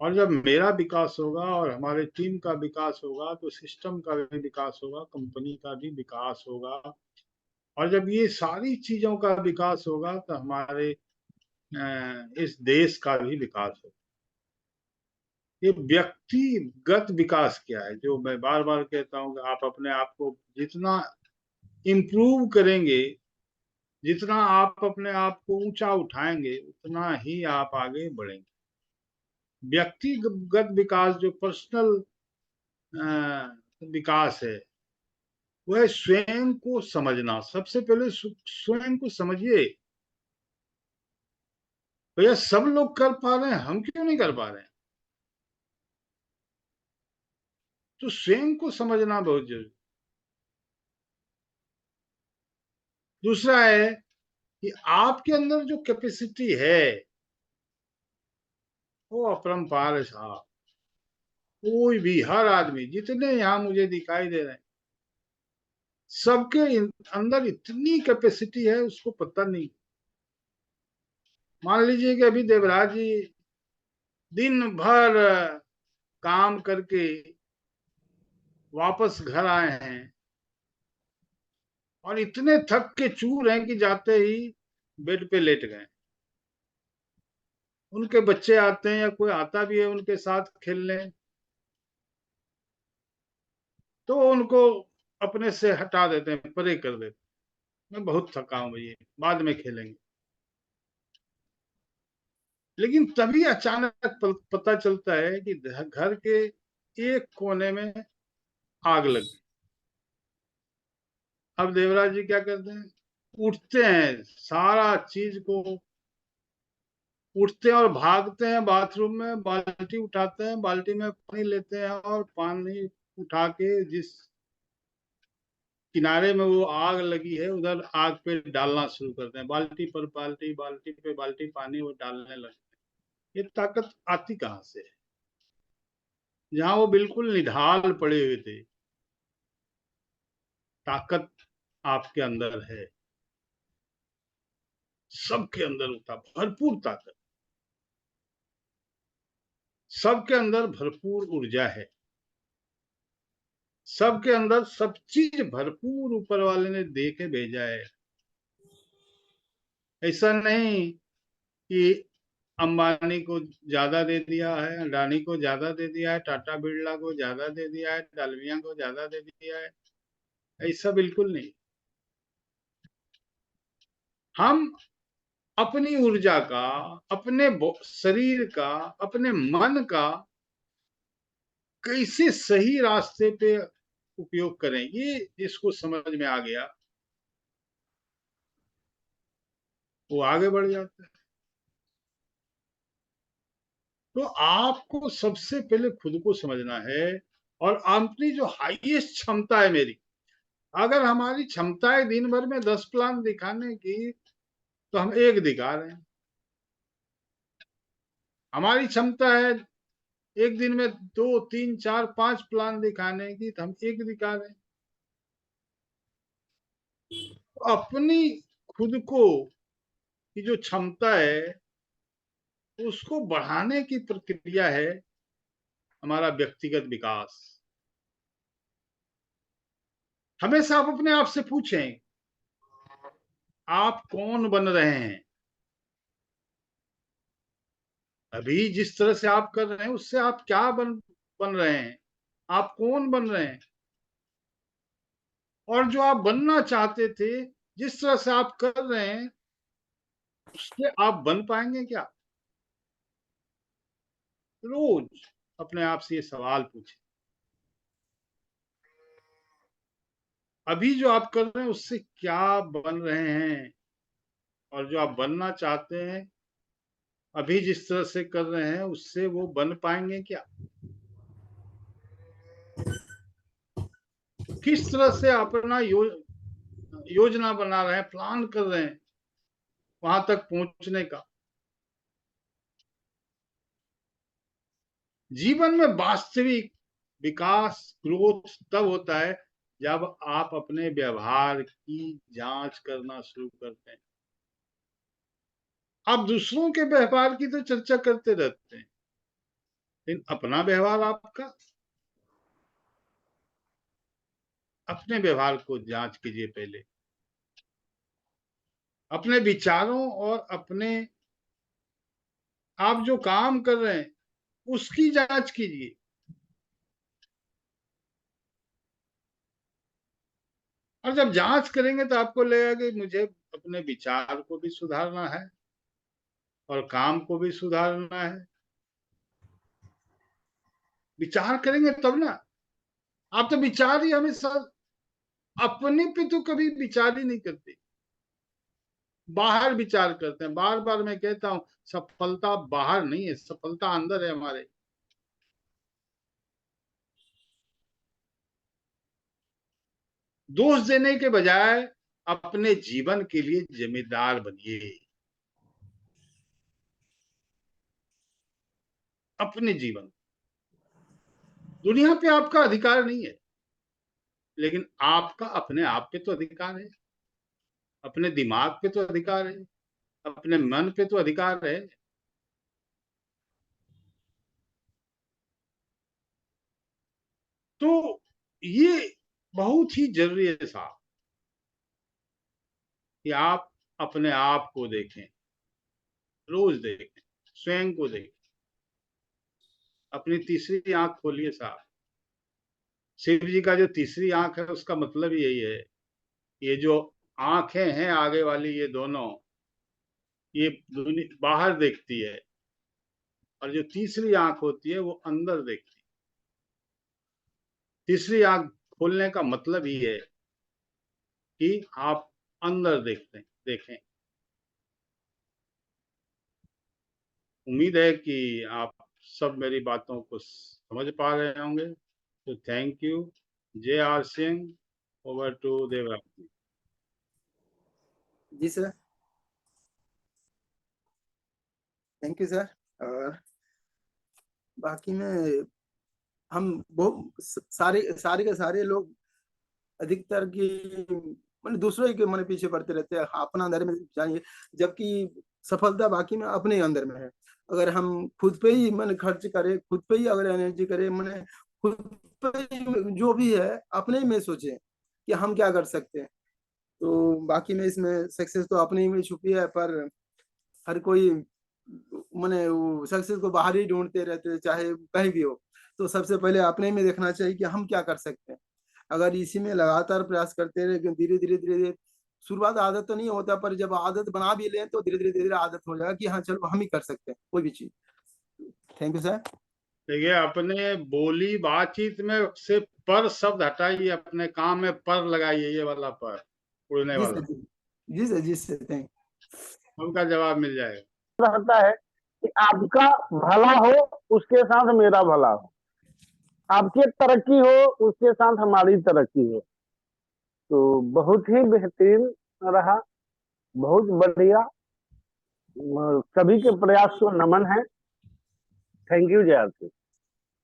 Speaker 5: और जब मेरा विकास होगा और हमारे टीम का विकास होगा तो सिस्टम का भी विकास होगा, कंपनी का भी विकास होगा। और जब ये सारी चीजों का विकास होगा तो हमारे इस देश का भी विकास होगा। ये व्यक्तिगत विकास क्या है, जो मैं बार बार कहता हूँ कि आप अपने आप को जितना इम्प्रूव करेंगे, जितना आप अपने आप को ऊंचा उठाएंगे, उतना ही आप आगे बढ़ेंगे। व्यक्तिगत विकास, जो पर्सनल विकास है, वह स्वयं को समझना। सबसे पहले स्वयं को समझिए, भैया सब लोग कर पा रहे हैं, हम क्यों नहीं कर पा रहे हैं। तो स्वयं को समझना बहुत जरूरी। दूसरा है कि आपके अंदर जो कैपेसिटी है वो अपरंपार है साहब। कोई भी, हर आदमी, जितने यहाँ मुझे दिखाई दे रहे हैं, सबके अंदर इतनी कैपेसिटी है उसको पता नहीं। मान लीजिए कि अभी देवराज जी दिन भर काम करके वापस घर आए हैं और इतने थक के चूर हैं कि जाते ही बेड पे लेट गए। उनके बच्चे आते हैं या कोई आता भी है उनके साथ खेलने, तो उनको अपने से हटा देते हैं, परे कर देते हैं। मैं बहुत थका हूं भैया, बाद में खेलेंगे। लेकिन तभी अचानक पता चलता है कि घर के एक कोने में आग लग गई। अब देवराज जी क्या करते हैं, उठते हैं, सारा चीज को उठते हैं और भागते हैं बाथरूम में, बाल्टी उठाते हैं, बाल्टी में पानी लेते हैं और पानी उठा के जिस किनारे में वो आग लगी है उधर आग पे डालना शुरू करते हैं। बाल्टी पर बाल्टी, बाल्टी पे बाल्टी पानी वो डालने लगते हैं। ये ताकत आती कहाँ से है? जहां वो बिल्कुल निढाल पड़े हुए थे, ताकत आपके अंदर है, सबके अंदर होता भरपूर ताकत, सबके अंदर भरपूर ऊर्जा है, सबके अंदर सब चीज भरपूर ऊपर वाले ने दे के भेजा है। ऐसा नहीं कि अंबानी को ज्यादा दे दिया है, अडानी को ज्यादा दे दिया है, टाटा बिरला को ज्यादा दे दिया है, डालमिया को ज्यादा दे दिया है, ऐसा बिल्कुल नहीं। हम अपनी ऊर्जा का, अपने शरीर का, अपने मन का कैसे सही रास्ते पे उपयोग करें, ये जिसको समझ में आ गया वो आगे बढ़ जाता है। तो आपको सबसे पहले खुद को समझना है, और अपनी जो हाईएस्ट क्षमता है मेरी, अगर हमारी क्षमता है दिन भर में 10 प्लान दिखाने की, तो हम एक दिखा रहे हैं। हमारी क्षमता है एक दिन में 2, 3, 4, 5 प्लान दिखाने की, तो हम एक दिखा रहे हैं। अपनी खुद को की जो क्षमता है उसको बढ़ाने की प्रक्रिया है हमारा व्यक्तिगत विकास। हमेशा आप अपने आप से पूछें, आप कौन बन रहे हैं? अभी जिस तरह से आप कर रहे हैं उससे आप क्या बन रहे हैं? आप कौन बन रहे हैं? और जो आप बनना चाहते थे, जिस तरह से आप कर रहे हैं उससे आप बन पाएंगे क्या? रोज अपने आप से ये सवाल पूछें, अभी जो आप कर रहे हैं उससे क्या बन रहे हैं? और जो आप बनना चाहते हैं अभी जिस तरह से कर रहे हैं उससे वो बन पाएंगे क्या? किस तरह से अपना योजना बना रहे हैं, प्लान कर रहे हैं वहां तक पहुंचने का? जीवन में वास्तविक विकास, ग्रोथ तब होता है जब आप अपने व्यवहार की जांच करना शुरू करते हैं। आप दूसरों के व्यवहार की तो चर्चा करते रहते हैं, लेकिन अपना व्यवहार आपका, अपने व्यवहार को जांच कीजिए पहले। अपने विचारों और अपने आप जो काम कर रहे हैं उसकी जांच कीजिए। और जब जांच करेंगे तो आपको लगेगा कि मुझे अपने विचार को भी सुधारना है और काम को भी सुधारना है। विचार करेंगे तब ना। आप तो विचार ही हमेशा अपने पे तो कभी विचार ही नहीं करते, बाहर विचार करते हैं। बार बार मैं कहता हूं, सफलता बाहर नहीं है, सफलता अंदर है हमारे। दोष देने के बजाय अपने जीवन के लिए जिम्मेदार बनिए। अपने जीवन, दुनिया पे आपका अधिकार नहीं है, लेकिन आपका अपने आप पे तो अधिकार है, अपने दिमाग पे तो अधिकार है, अपने मन पे तो अधिकार है। तो ये बहुत ही जरूरी है साहब कि आप अपने आप को देखें, रोज देखें, स्वयं को देखें। अपनी तीसरी आंख खोलिए साहब। शिव जी का जो तीसरी आंख है उसका मतलब यही है, ये जो आंखें हैं आगे वाली, ये दोनों, ये बाहर देखती है, और जो तीसरी आंख होती है वो अंदर देखती है। तीसरी आंख खोलने का मतलब ही है कि आप अंदर देखें। उम्मीद है कि आप सब मेरी बातों को समझ पा रहे होंगे। तो thank you. Jai R Singh, over to Devraj.
Speaker 3: जी सर, थैंक यू सर। और बाकी में हम बहुत सारे सारे के सारे लोग अधिकतर की मैंने दूसरों के मन पीछे पड़ते रहते हैं, अपना अंदर में जाएंगे, जबकि सफलता बाकी में अपने अंदर में है। अगर हम खुद पे ही मन खर्च करें, खुद पे ही अगर एनर्जी करें, मैंने खुद पे ही जो भी है अपने में सोचें कि हम क्या कर सकते हैं, तो बाकी में इसमें सक्सेस तो अपने ही में छुपी है। पर हर कोई मैंने वो सक्सेस को बाहर ही ढूंढते रहते हैं, चाहे कहीं भी हो। तो सबसे पहले अपने में देखना चाहिए कि हम क्या कर सकते हैं। अगर इसी में लगातार प्रयास करते रहे, धीरे धीरे धीरे धीरे, शुरुआत आदत तो नहीं होता, पर जब आदत बना भी लें तो धीरे धीरे धीरे आदत हो जाएगा कि हाँ चलो हम ही कर सकते हैं कोई भी चीज। Thank you sir.
Speaker 5: देखिए, अपने बोली बातचीत में से पर शब्द हटाइए, अपने काम में पर लगाइए, ये वाला पर, उड़ने
Speaker 3: जी
Speaker 5: वाला।
Speaker 3: सर, जी सर, जी सर, थैंक।
Speaker 5: उनका जवाब मिल जाएगा।
Speaker 6: रहता है कि आपका भला हो उसके साथ मेरा भला हो, आपकी तरक्की हो उसके साथ हमारी तरक्की हो। तो बहुत ही बेहतरीन रहा, बहुत बढ़िया। सभी के प्रयास को नमन है। थैंक यू जय।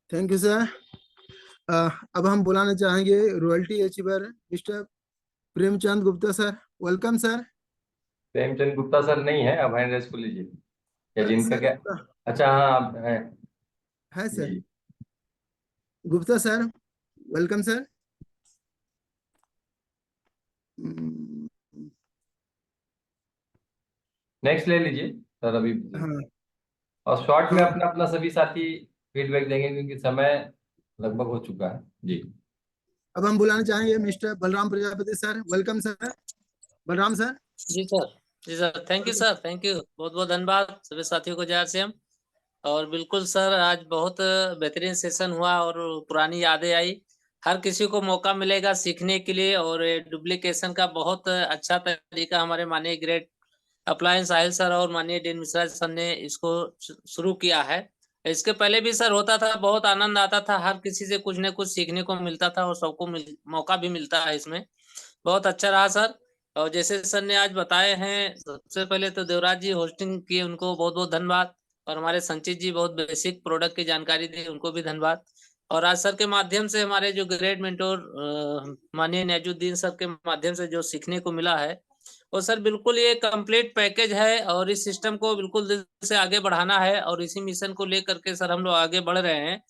Speaker 3: Thank you sir. अब हम बुलाना चाहेंगे royalty achiever mister Premchand Gupta sir. Welcome sir.
Speaker 4: Premchand Gupta sir नहीं है, अब हैंड रेस को लीजिए, या जिनका
Speaker 3: सर
Speaker 4: क्या। अच्छा, हाँ आप हैं
Speaker 3: है सर,
Speaker 4: जी।
Speaker 3: Gupta sir, welcome sir.
Speaker 4: Next ले लीजिए सर अभी।
Speaker 3: हाँ
Speaker 4: और शॉर्ट में
Speaker 3: हाँ,
Speaker 4: अपना अपना सभी साथी फीडबैक देंगे, क्योंकि समय लगभग हो चुका है जी।
Speaker 3: अब हम बुलाना चाहेंगे mister Balram Prajapati sir. Welcome sir, Balram sir.
Speaker 2: जी सर। जी sir, thank you sir, thank you, बहुत बहुत धन्यवाद सभी साथियों को जय श्याम। और बिल्कुल सर, आज बहुत बेहतरीन सेशन हुआ और पुरानी यादें आई। हर किसी को मौका मिलेगा सीखने के लिए, और डुप्लीकेशन का बहुत अच्छा तरीका हमारे माननीय ग्रेट अप्लायंस साहिल सर और माननीय डीन मिश्रा सर ने इसको शुरू किया है। इसके पहले भी सर होता था, बहुत आनंद आता था, हर किसी से कुछ न कुछ सीखने को मिलता था और सबको मौका भी मिलता है इसमें। बहुत अच्छा रहा सर। और जैसे सर ने आज बताए हैं, सबसे पहले तो देवराज जी होस्टिंग किए, उनको बहुत बहुत धन्यवाद। और हमारे संचित जी बहुत बेसिक प्रोडक्ट की जानकारी दी, उनको भी धन्यवाद। और आज सर के माध्यम से हमारे जो ग्रेट मेंटोर माननीय नजुद्दीन सर के माध्यम से जो सीखने को मिला है, वो सर बिल्कुल ये कंप्लीट पैकेज है। और इस सिस्टम को बिल्कुल दिल से आगे बढ़ाना है, और इसी मिशन को लेकर के सर हम लोग आगे बढ़ रहे हैं।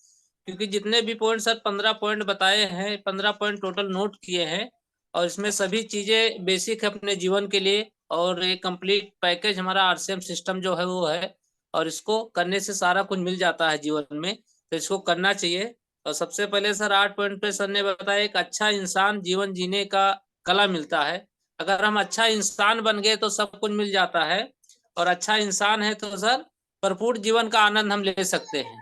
Speaker 2: क्योंकि जितने भी पॉइंट सर 15 पॉइंट बताए हैं, 15 पॉइंट टोटल नोट किए हैं, और इसमें सभी चीजें बेसिक है अपने जीवन के लिए। और एक कंप्लीट पैकेज हमारा आरसीएम सिस्टम जो है वो है, और इसको करने से सारा कुछ मिल जाता है जीवन में, तो इसको करना चाहिए। और सबसे पहले सर 8 पॉइंट पे सर ने बताया, एक अच्छा इंसान जीवन जीने का कला मिलता है। अगर हम अच्छा इंसान बन गए तो सब कुछ मिल जाता है, और अच्छा इंसान है तो सर भरपूर जीवन का आनंद हम ले सकते हैं।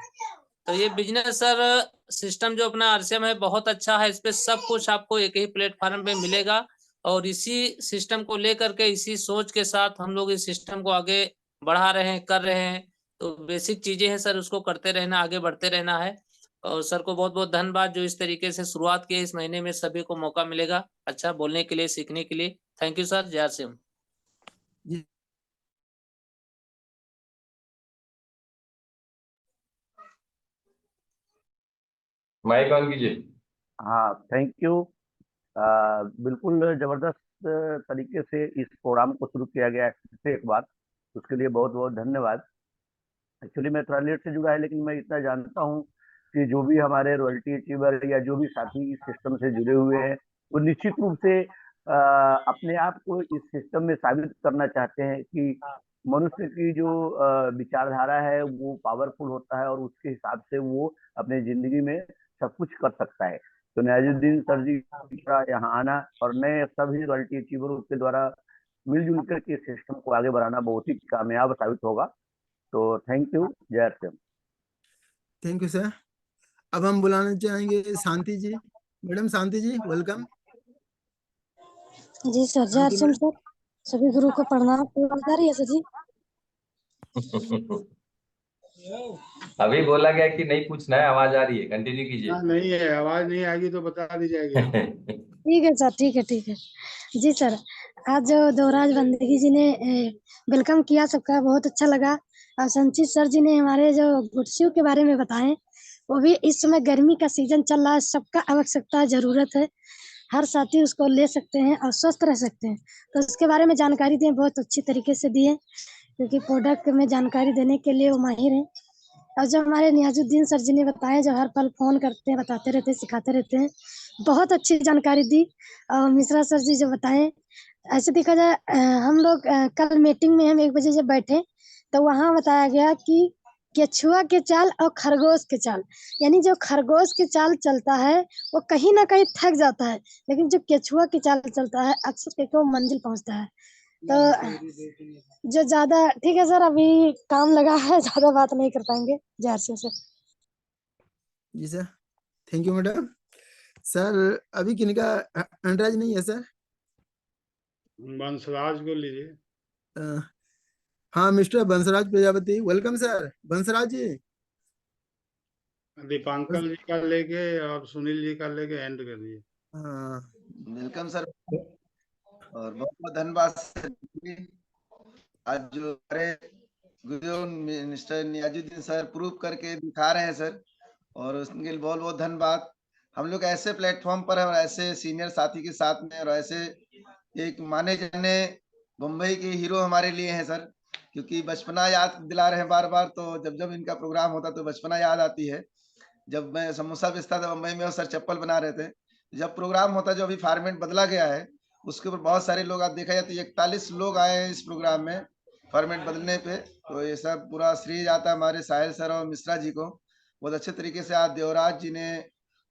Speaker 2: तो ये बिजनेस सर सिस्टम जो अपना आरसीएम है बहुत अच्छा है, इस पे सब कुछ आपको एक ही प्लेटफॉर्म पे मिलेगा। और इसी सिस्टम को लेकर के, इसी सोच के साथ हम लोग इस सिस्टम को आगे बढ़ा रहे हैं, कर रहे हैं। तो बेसिक चीजें हैं सर, उसको करते रहना, आगे बढ़ते रहना है। और सर को बहुत बहुत धन्यवाद जो इस तरीके से शुरुआत की है। इस महीने में सभी को मौका मिलेगा अच्छा बोलने के लिए, सीखने के लिए। थैंक यू सर, जय सिंह।
Speaker 3: जी
Speaker 4: माइक ऑन कीजिए।
Speaker 6: हाँ, थैंक यू। बिल्कुल जबरदस्त तरीके से इस प्रोग्राम को शुरू किया गया है। फिर एक बात, उसके लिए बहुत बहुत धन्यवाद। एक्चुअली मैं थोड़ा लेट से जुड़ा है, लेकिन मैं इतना जानता हूँ कि जो भी हमारे रॉयल्टी अचीवर या जो भी साथी इस सिस्टम से जुड़े हुए हैं, वो निश्चित रूप से अपने आप को इस सिस्टम में साबित करना चाहते हैं कि मनुष्य की जो विचारधारा है वो पावरफुल होता है, और उसके हिसाब से वो अपने जिंदगी में सब कुछ कर सकता है। तो नवाजुद्दीन सर जी का यहाँ आना और नए सभी रॉयल्टी अचीवरों के द्वारा मिलजुल कर के सिस्टम को आगे बढ़ाना बहुत ही कामयाब साबित होगा। तो थैंक यू, जय Shri Ram.
Speaker 3: Thank you sir. अब हम बुलाना चाहेंगे शांति जी। मैडम शांति जी, वेलकम।
Speaker 7: जी सर, जय
Speaker 3: शांति
Speaker 7: सिंह
Speaker 3: मैडम।
Speaker 7: सर, सभी गुरु को प्रणाम। आवाज आ रही है सर जी?
Speaker 4: अभी बोला गया कि नहीं पूछना है, आवाज आ रही है, कंटिन्यू कीजिए।
Speaker 5: नहीं है, आवाज नहीं आएगी तो बता दी जाएगी।
Speaker 7: ठीक है सर, ठीक है, ठीक है। जी सर, आज जो देवराज बंदगी जी ने वेलकम किया सबका, बहुत अच्छा लगा। और संचित सर जी ने हमारे जो गुटसियों के बारे में बताए, वो भी इस समय गर्मी का सीजन चल रहा है, सबका आवश्यकता जरूरत है। हर साथी उसको ले सकते हैं और स्वस्थ रह सकते हैं, तो उसके बारे में जानकारी दिए, बहुत अच्छी तरीके से दिए, क्योंकि प्रोडक्ट में जानकारी देने के लिए वो माहिर हैं। और जो हमारे नियाजुद्दीन सर जी ने बताया, जो हर पल फोन करते हैं, बताते रहते हैं, सिखाते रहते हैं, बहुत अच्छी जानकारी दी। और मिश्रा सर जी जो बताए, ऐसे देखा जाए हम लोग कल मीटिंग में हम 1 बजे जब बैठे, तो वहाँ बताया गया कि केचुआ के चाल और खरगोश के चाल, यानी जो खरगोश के चाल चलता है वो कहीं ना कहीं थक जाता है, लेकिन जो केचुआ की चाल चलता है अक्सर एक मंजिल पहुंचता है। तो जो ज्यादा, ठीक है सर, अभी काम लगा है, ज्यादा बात नहीं कर पाएंगे। जय सिंह सर।
Speaker 3: जी sir, thank you madam. Sir अभी किनका अंडराज नहीं है सर?
Speaker 5: बंसराज को लीजिए।
Speaker 3: हाँ, mister Bansraj Prajapati, welcome sir. Bansraj ji.
Speaker 5: Dipankar ji का लेके और सुनील जी का लेके एंड कर दिए।
Speaker 3: हाँ,
Speaker 8: वेलकम सर, और बहुत बहुत धन्यवाद सर। आज जो हमारे गुरु मिस्टर नियाजुद्दीन सर प्रूव करके दिखा रहे हैं सर, और उसके लिए बहुत बहुत धन्यवाद। हम लोग ऐसे प्लेटफॉर्म पर है और ऐसे सीनियर साथी के साथ में, और ऐसे एक माने जाने मुंबई के हीरो हमारे लिए हैं सर, क्योंकि बचपना याद दिला रहे हैं बार बार। तो जब जब इनका प्रोग्राम होता तो बचपना याद आती है। जब मैं समोसा बेचता था मुंबई में और सर चप्पल बना रहे थे, जब प्रोग्राम होता, जो अभी फॉर्मेट बदला गया है उसके ऊपर बहुत सारे लोग, आप देखा जाए तो 41 लोग आए हैं इस प्रोग्राम में फॉर्मेट बदलने पे। तो ये सब पूरा श्रेय जाता है हमारे साहिल सर और मिश्रा जी को। बहुत अच्छे तरीके से आज देवराज जी ने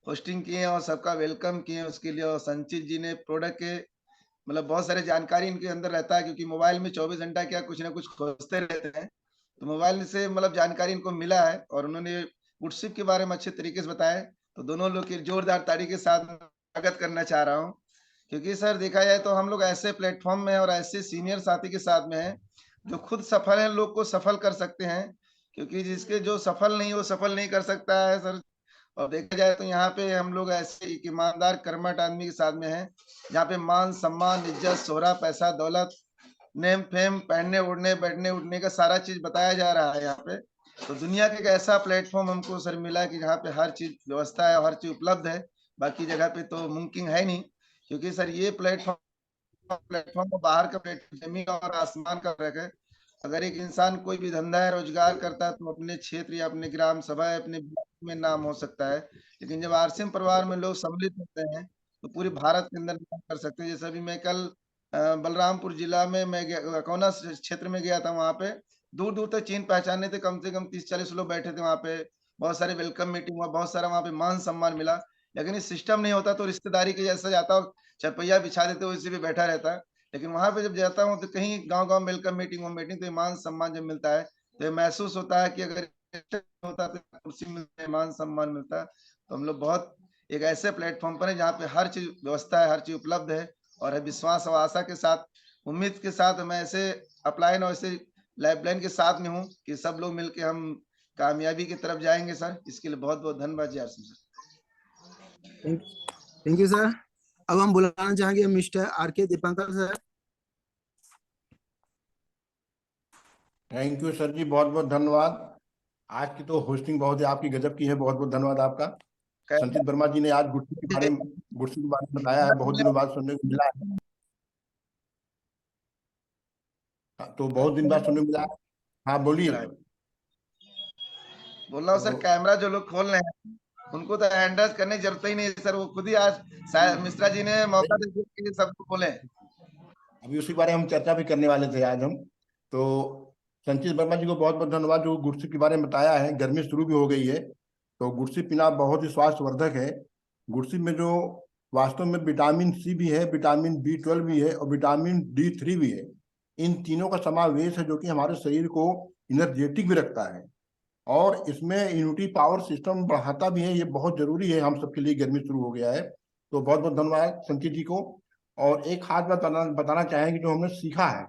Speaker 8: होस्टिंग किए और सबका वेलकम किए उसके लिए। और संचित जी ने प्रोडक्ट के मतलब बहुत सारे जानकारी इनके अंदर रहता है, क्योंकि मोबाइल में 24 घंटा क्या कुछ ना कुछ खोजते रहते हैं, तो मोबाइल से मतलब जानकारी इनको मिला है। और उन्होंने गुडशिप के बारे में अच्छे तरीके से बताया, तो दोनों लोग की जोरदार ताली के साथ स्वागत करना चाह रहा हूँ। क्योंकि सर देखा जाए तो हम लोग ऐसे प्लेटफॉर्म में और ऐसे सीनियर साथी के साथ में हैं जो खुद सफल है, लोग को सफल कर सकते हैं, क्योंकि जिसके जो सफल नहीं वो सफल नहीं कर सकता है सर। और देखा जाए तो यहाँ पे हम लोग ऐसे एक ईमानदार कर्मठ आदमी के साथ में हैं, जहाँ पे मान सम्मान इज्जत शोहरा पैसा दौलत नेम फेम पहनने उड़ने बैठने उठने का सारा चीज बताया जा रहा है यहाँ पे। तो दुनिया का एक ऐसा प्लेटफॉर्म हमको सर मिला कि जहाँ पे हर चीज व्यवस्था है और हर चीज उपलब्ध है, बाकी जगह पे तो मुमकिन है नहीं। क्योंकि सर ये प्लेटफॉर्म बाहर का प्लेटफॉर्म जमीन और आसमान का फर्क है। अगर एक इंसान कोई भी धंधा है रोजगार करता है तो अपने क्षेत्र या अपने ग्राम सभा या अपने में नाम हो सकता है, लेकिन जब आरसीएम परिवार में लोग सम्मिलित होते हैं तो पूरे भारत के अंदर नाम कर सकते हैं। जैसे अभी मैं कल बलरामपुर जिला में मैं अकोना क्षेत्र में गया था, वहां पे दूर दूर तक चीन पहचाने थे, कम से कम 30-40 लोग बैठे थे वहां पे। बहुत सारे वेलकम मीटिंग हुआ, बहुत सारा वहां पे मान सम्मान मिला। लेकिन इस सिस्टम नहीं होता तो रिश्तेदारी के जैसा जाता हूँ, चरपैया बिछा देते हो, इसी पे बैठा रहता है। लेकिन वहां पे जब जाता हूँ तो कहीं गांव गांव वेलकम मीटिंग तो मान सम्मान जब मिलता है तो महसूस होता है कि अगर होता तो कुर्सी मिलता है, मान सम्मान मिलता है। तो हम लोग बहुत एक ऐसे प्लेटफॉर्म पर है जहाँ पे हर चीज व्यवस्था है, हर चीज उपलब्ध है, और विश्वास और आशा के साथ उम्मीद के साथ मैं ऐसे अपलाइन और ऐसे लाइफलाइन के साथ में हूँ कि सब लोग मिलके हम कामयाबी की तरफ जाएंगे सर। इसके लिए बहुत बहुत धन्यवाद जी सर।
Speaker 3: Thank you sir. अब हम बुलाना चाहेंगे mister R K. Dipankar sir.
Speaker 9: Thank you sir जी, बहुत बहुत धन्यवाद। आज की तो होस्टिंग बहुत ही आपकी गजब की है, बहुत बहुत धन्यवाद आपका। संचित वर्मा जी ने आज गुड़सी के बारे में बताया है, बहुत दिनों बाद सुनने को मिला है, तो बहुत दिन बाद सुनने को मिला है। हाँ बोलिए।
Speaker 8: बोल रहा हूँ सर, कैमरा जो लोग खोल रहे हैं उनको तो हैंडल करने की जरूरत ही नहीं सर, वो खुद ही आज मिश्रा जी ने मौका दे दिया कि सबको खोले।
Speaker 9: अभी उसी बारे में हम चर्चा भी करने वाले थे आज हम। तो संचित वर्मा जी को बहुत बहुत धन्यवाद जो गुड़सी के बारे में बताया है। गर्मी शुरू भी हो गई है तो गुड़सी पीना बहुत ही स्वास्थ्यवर्धक है। गुड़सी में जो वास्तव में विटामिन सी भी है, विटामिन B12 भी है और विटामिन D3 भी है। इन तीनों का समावेश है जो कि हमारे शरीर को एनर्जेटिक भी रखता है। और इसमें इम्यूनिटी पावर सिस्टम बढ़ाता भी है। ये बहुत जरूरी है हम सबके लिए, गर्मी शुरू हो गया है। तो बहुत बहुत धन्यवाद संचित जी को। और एक खास बात बताना चाहेंगे जो हमने सीखा है,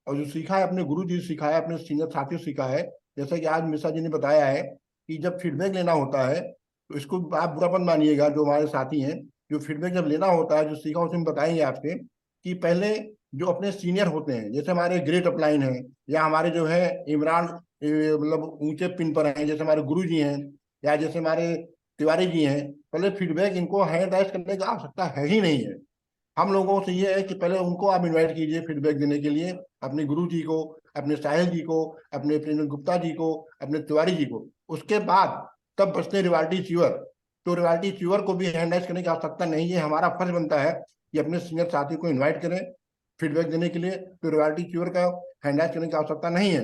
Speaker 9: और जो सीखा है अपने गुरु जी से सीखा है, अपने सीनियर साथियों से सीखा है। जैसा कि आज मिश्रा जी ने बताया है कि जब फीडबैक लेना होता है तो इसको आप बुरा मत मानिएगा, जो हमारे साथी हैं, जो फीडबैक जब लेना होता है, जो सीखा उसमें बताएंगे आपसे कि पहले जो अपने सीनियर होते हैं, जैसे हमारे ग्रेट अपलाइन हैं, या हमारे जो है इमरान मतलब ऊंचे पिन पर हैं, जैसे हमारे गुरु जी हैं, या जैसे हमारे तिवारी जी हैं, पहले फीडबैक इनको हैंड राइज करने की आवश्यकता है ही नहीं है। हम लोगों से ये है कि पहले उनको आप इनवाइट कीजिए फीडबैक देने के लिए, अपने गुरु जी को, अपने साहिल जी को, अपने प्रेम गुप्ता जी को, अपने तिवारी जी को। उसके बाद तब बचते रिवाल्टी च्यूअर। तो रिवाल्टी च्यूअर को भी हैंडराइज करने की आवश्यकता नहीं है। हमारा फर्ज बनता है कि अपने सीनियर साथी को इन्वाइट करें फीडबैक देने के लिए। तो रिवाल्टी च्यूअर का हैंडराइज करने की आवश्यकता नहीं है।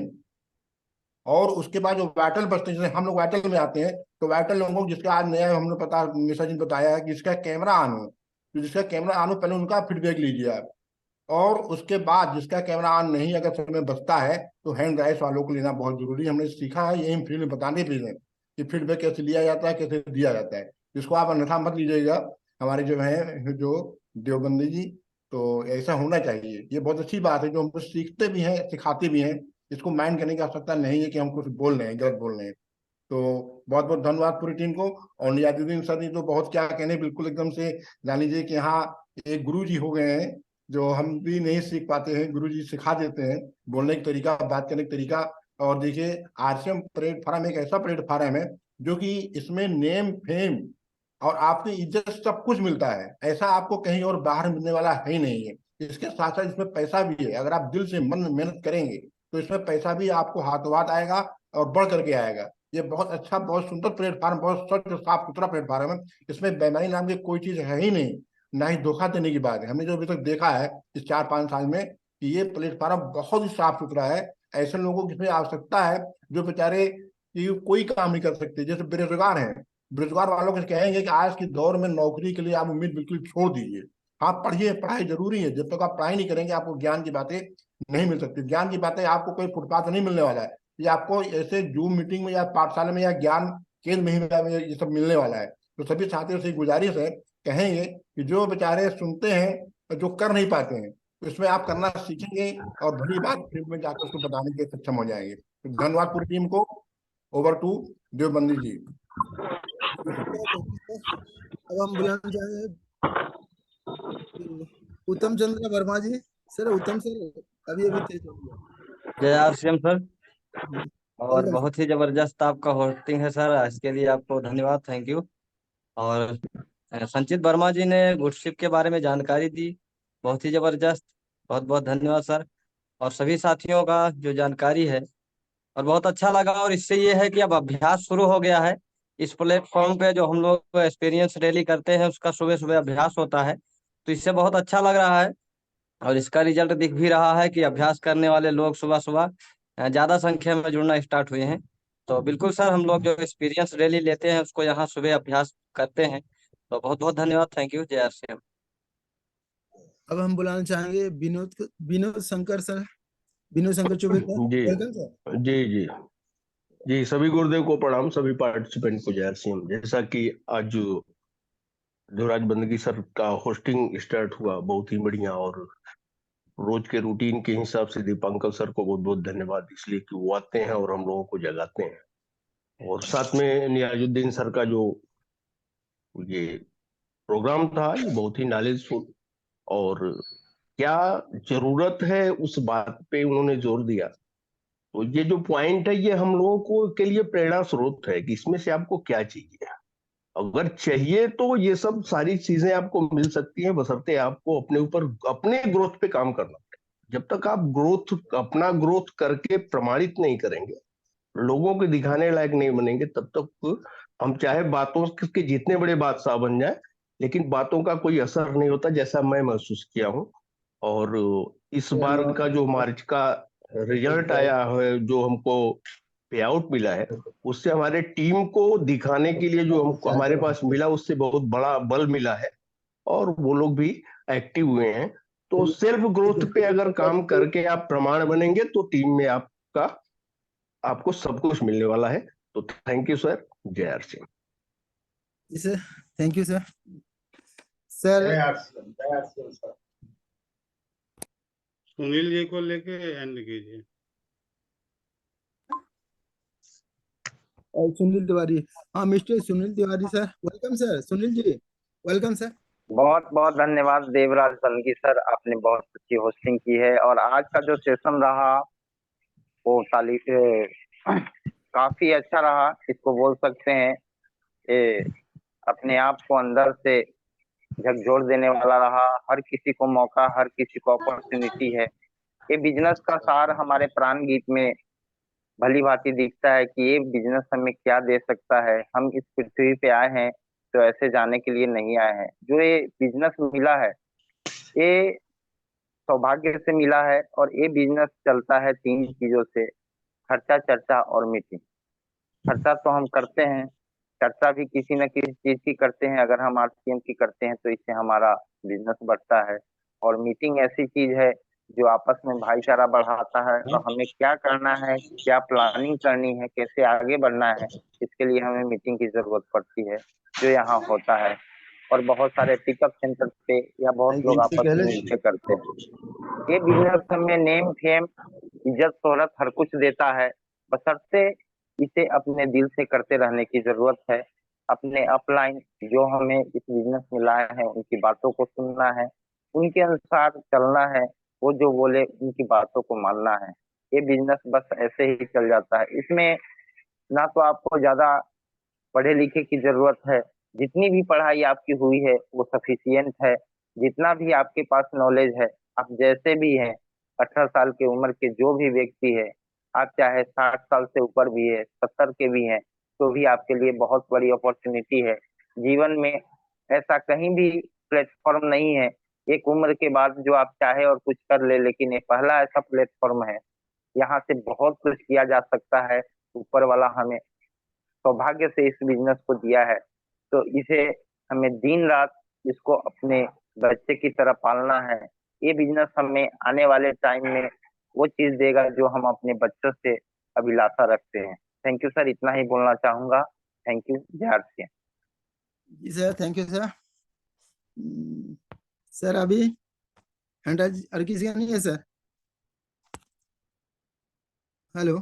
Speaker 9: और उसके बाद जो वाइटल बचते हैं, जैसे हम लोग वाइटल में आते हैं, तो वाइटल लोगों को जिसका आज नया हमने पता मिश्रा जी ने बताया है कि जिसका कैमरा ऑन हो, तो जिसका कैमरा ऑन हो पहले उनका फीडबैक लीजिए आप। और उसके बाद जिसका कैमरा ऑन नहीं अगर समय बचता है तो हैंड राइज वालों को लेना बहुत जरूरी है। हमने सीखा है, यही हम फील्ड में बताने भी हैं कि फीडबैक कैसे लिया जाता है, कैसे दिया जाता है। जिसको आप अन्यथा मत लीजिएगा, हमारे जो है जो देवबंदी जी। तो ऐसा होना चाहिए, ये बहुत अच्छी बात है जो हम सीखते भी हैं, सिखाते भी हैं। इसको माइंड करने की आवश्यकता नहीं है कि हम कुछ बोल रहे हैं, गलत बोल रहे हैं। तो बहुत बहुत धन्यवाद पूरी टीम को। और नियाजुद्दीन सर ने तो बहुत क्या कहने, बिल्कुल एकदम से जान लीजिए कि यहाँ एक गुरु जी हो गए हैं, जो हम भी नहीं सीख पाते हैं, गुरु जी सिखा देते हैं बोलने का तरीका, बात करने का तरीका। और देखिए आरसीएम प्लेटफॉर्म एक ऐसा प्लेटफॉर्म है जो कि इसमें नेम फेम और आपकी इज्जत सब कुछ मिलता है। ऐसा आपको कहीं और बाहर मिलने वाला है ही नहीं है। इसके साथ साथ इसमें पैसा भी है। अगर आप दिल से मन मेहनत करेंगे तो इसमें पैसा भी आपको हाथों हाथ आएगा और बढ़ करके आएगा। ये बहुत अच्छा, बहुत सुंदर प्लेटफॉर्म, बहुत स्वच्छ साफ सुथरा प्लेटफॉर्म है। इसमें बेईमानी नाम की कोई चीज है ही नहीं, ना ही धोखा देने की बात है। हमने जो अभी तक देखा है इस 4-5 साल में कि ये प्लेटफॉर्म बहुत ही साफ सुथरा है। ऐसे लोगों की इसमें आवश्यकता है जो बेचारे कि कोई काम नहीं कर सकते, जैसे बेरोजगार हैं। बेरोजगार वालों को कहेंगे कि आज के दौर में नौकरी के लिए आप उम्मीद बिल्कुल छोड़ दीजिए। हाँ पढ़िए, पढ़ाई जरूरी है। जब तक आप पढ़ाई नहीं करेंगे आपको ज्ञान की बातें नहीं मिल सकती। ज्ञान की बातें आपको कोई फुटपाथ नहीं मिलने वाला है, ये आपको ऐसे जूम मीटिंग में या पाठशाला में या ज्ञान केंद्र में ये सब मिलने वाला है। तो सभी साथियों से गुजारिश है, कहेंगे कि जो बेचारे सुनते हैं जो कर नहीं पाते हैं, तो इसमें आप करना सीखेंगे और बड़ी बात फील्ड में जाकर उसको बताने के सक्षम हो जाएंगे। तो धन्यवाद पूरी टीम को। ओवर टू देवबंदी जी।
Speaker 3: अब हम बुलाना चाहेंगे उत्तम चंद्र वर्मा जी। सर उत्तम सर अभी तेज हो गया।
Speaker 10: जय आरसीएम सर। और बहुत ही जबरदस्त आपका होस्टिंग है सर, इसके लिए आपको धन्यवाद, थैंक यू। और संचित वर्मा जी ने गुडशिप के बारे में जानकारी दी, बहुत ही जबरदस्त, बहुत बहुत धन्यवाद सर। और सभी साथियों का जो जानकारी है और बहुत अच्छा लगा। और इससे ये है कि अब अभ्यास शुरू हो गया है इस प्लेटफॉर्म पे, जो हम लोग एक्सपीरियंस रैली करते हैं उसका सुबह सुबह अभ्यास होता है, तो इससे बहुत अच्छा लग रहा है। और इसका रिजल्ट दिख भी रहा है कि अभ्यास करने वाले लोग सुबह सुबह ज्यादा संख्या में जुड़ना स्टार्ट हुए हैं। तो बिल्कुल सर, हम लोग जो एक्सपीरियंस रैली लेते हैं उसको यहाँ सुबह अभ्यास करते हैं। तो बहुत बहुत धन्यवाद, थैंक यू, जय आरसीएम।
Speaker 3: अब हम बुलाना चाहेंगे विनोद शंकर सर, विनोद शंकर चौबे
Speaker 11: जी जी जी जी, सभी गुरुदेव को प्रणाम, सभी पार्टिसिपेंट को जय आरसीएम। जैसा कि आज जो देवराज बंदगी सर का होस्टिंग स्टार्ट हुआ, बहुत ही बढ़िया। और रोज के रूटीन के हिसाब से दीपांकर सर को बहुत बहुत धन्यवाद, इसलिए कि वो आते हैं और हम लोगों को जगाते हैं। और साथ में नियाजुद्दीन सर का जो ये प्रोग्राम था, ये बहुत ही नॉलेजफुल और क्या जरूरत है उस बात पे उन्होंने जोर दिया। तो ये जो पॉइंट है ये हम लोगों को के लिए प्रेरणा स्रोत है कि इसमें से आपको क्या चाहिए। अगर चाहिए तो ये सब सारी चीजें आपको मिल सकती हैं, बशर्ते आपको अपने ऊपर, अपने ग्रोथ पे काम करना पड़े। जब तक आप अपना ग्रोथ करके प्रमाणित नहीं करेंगे, लोगों को दिखाने लायक नहीं बनेंगे, तब तक हम चाहे बातों के जितने बड़े बादशाह बन जाए, लेकिन बातों का कोई असर नहीं होता, जैसा मैं महसूस किया हूं। और इस बार का जो मार्च का रिजल्ट आया है, जो हमको पे आउट मिला है, उससे हमारे टीम को दिखाने के लिए जो हमको हमारे पास मिला, उससे बहुत बड़ा बल मिला है और वो लोग भी एक्टिव हुए हैं। तो सेल्फ ग्रोथ पे अगर काम करके आप प्रमाण बनेंगे तो टीम में आपको सब कुछ मिलने वाला है। तो थैंक यू सर। जय आरसीएम।
Speaker 3: जी sir, thank you sir. Sir
Speaker 5: sir Sunil ji को लेके एंड कीजिए।
Speaker 3: सुनील तिवारी, हाँ mister Sunil Tiwari sir, welcome sir. Sunil ji welcome sir.
Speaker 12: बहुत बहुत धन्यवाद देवराज बंदगी सर, आपने बहुत अच्छी होस्टिंग की है और आज का जो सेशन रहा वो काफी अच्छा रहा। इसको बोल सकते हैं ये अपने आप को अंदर से झकझोर देने वाला रहा। हर किसी को मौका, हर किसी को अपॉर्चुनिटी है। ये बिजनेस का सार हमारे प्राण गीत में भली भांति दिखता है कि ये बिजनेस हमें क्या दे सकता है। हम इस पृथ्वी पे आए हैं तो ऐसे जाने के लिए नहीं आए हैं। जो ये बिजनेस मिला है ये सौभाग्य से मिला है और ये बिजनेस चलता है 3 चीजों से: खर्चा, चर्चा और मीटिंग। खर्चा तो हम करते हैं, चर्चा भी किसी न किसी चीज की करते हैं। अगर हम आरसीएम की करते हैं तो इससे हमारा बिजनेस बढ़ता है। और मीटिंग ऐसी चीज है जो आपस में भाईचारा बढ़ाता है और हमें क्या करना है, क्या प्लानिंग करनी है, कैसे आगे बढ़ना है, इसके लिए हमें मीटिंग की जरूरत पड़ती है, जो यहाँ होता है। और बहुत सारे पिकअप सेंटर पे या बहुत लोग आपस में मिलकर करते हैं। ये बिजनेस हमें नेम, फेम, इज्जत, शोहरत हर कुछ देता है, बशर्ते इसे अपने दिल से करते रहने की जरूरत है। अपने अपलाइन जो हमें इस बिजनेस में लाए हैं उनकी बातों को सुनना है, उनके अनुसार चलना है, वो जो बोले उनकी बातों को मानना है। ये बिजनेस बस ऐसे ही चल जाता है। इसमें ना तो आपको ज्यादा पढ़े लिखे की जरूरत है, जितनी भी पढ़ाई आपकी हुई है वो सफिशियंट है। जितना भी आपके पास नॉलेज है, आप जैसे भी हैं, 18 साल की उम्र के जो भी व्यक्ति है, आप चाहे 60 साल से ऊपर भी है, 70 के भी हैं, तो भी आपके लिए बहुत बड़ी अपॉर्चुनिटी है। जीवन में ऐसा कहीं भी प्लेटफॉर्म नहीं है एक उम्र के बाद जो आप चाहे और कुछ कर ले, लेकिन ये पहला ऐसा प्लेटफॉर्म है। यहाँ से बहुत कुछ किया जा सकता है। ऊपर वाला हमें सौभाग्य से इस बिजनेस को दिया है, तो इसे हमें दिन रात इसको अपने बच्चे की तरह पालना है। ये बिजनेस हमें आने वाले टाइम में वो चीज देगा जो हम अपने बच्चों से अभिलाषा रखते हैं। थैंक यू सर, इतना ही बोलना चाहूंगा। Thank you. जय आरसीएम।
Speaker 3: जी sir, thank you sir. Sir अभी हैंड और किसी का नहीं है सर? हेलो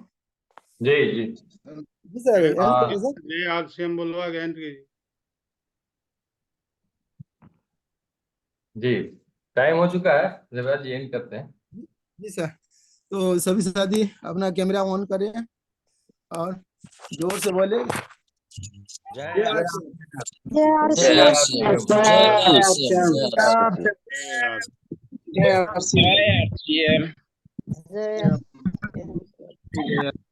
Speaker 4: जी जी
Speaker 3: जी सर,
Speaker 5: जय आरसीएम बोलवा एंड कीजिए।
Speaker 4: जी, टाइम हो चुका है, देवराज जी एंड करते हैं।
Speaker 3: जी सर, तो सभी साथी अपना कैमरा ऑन करें और जोर से बोले जय आरसीएम।
Speaker 7: जय आरसीएम।
Speaker 3: जय आरसीएम।
Speaker 7: जय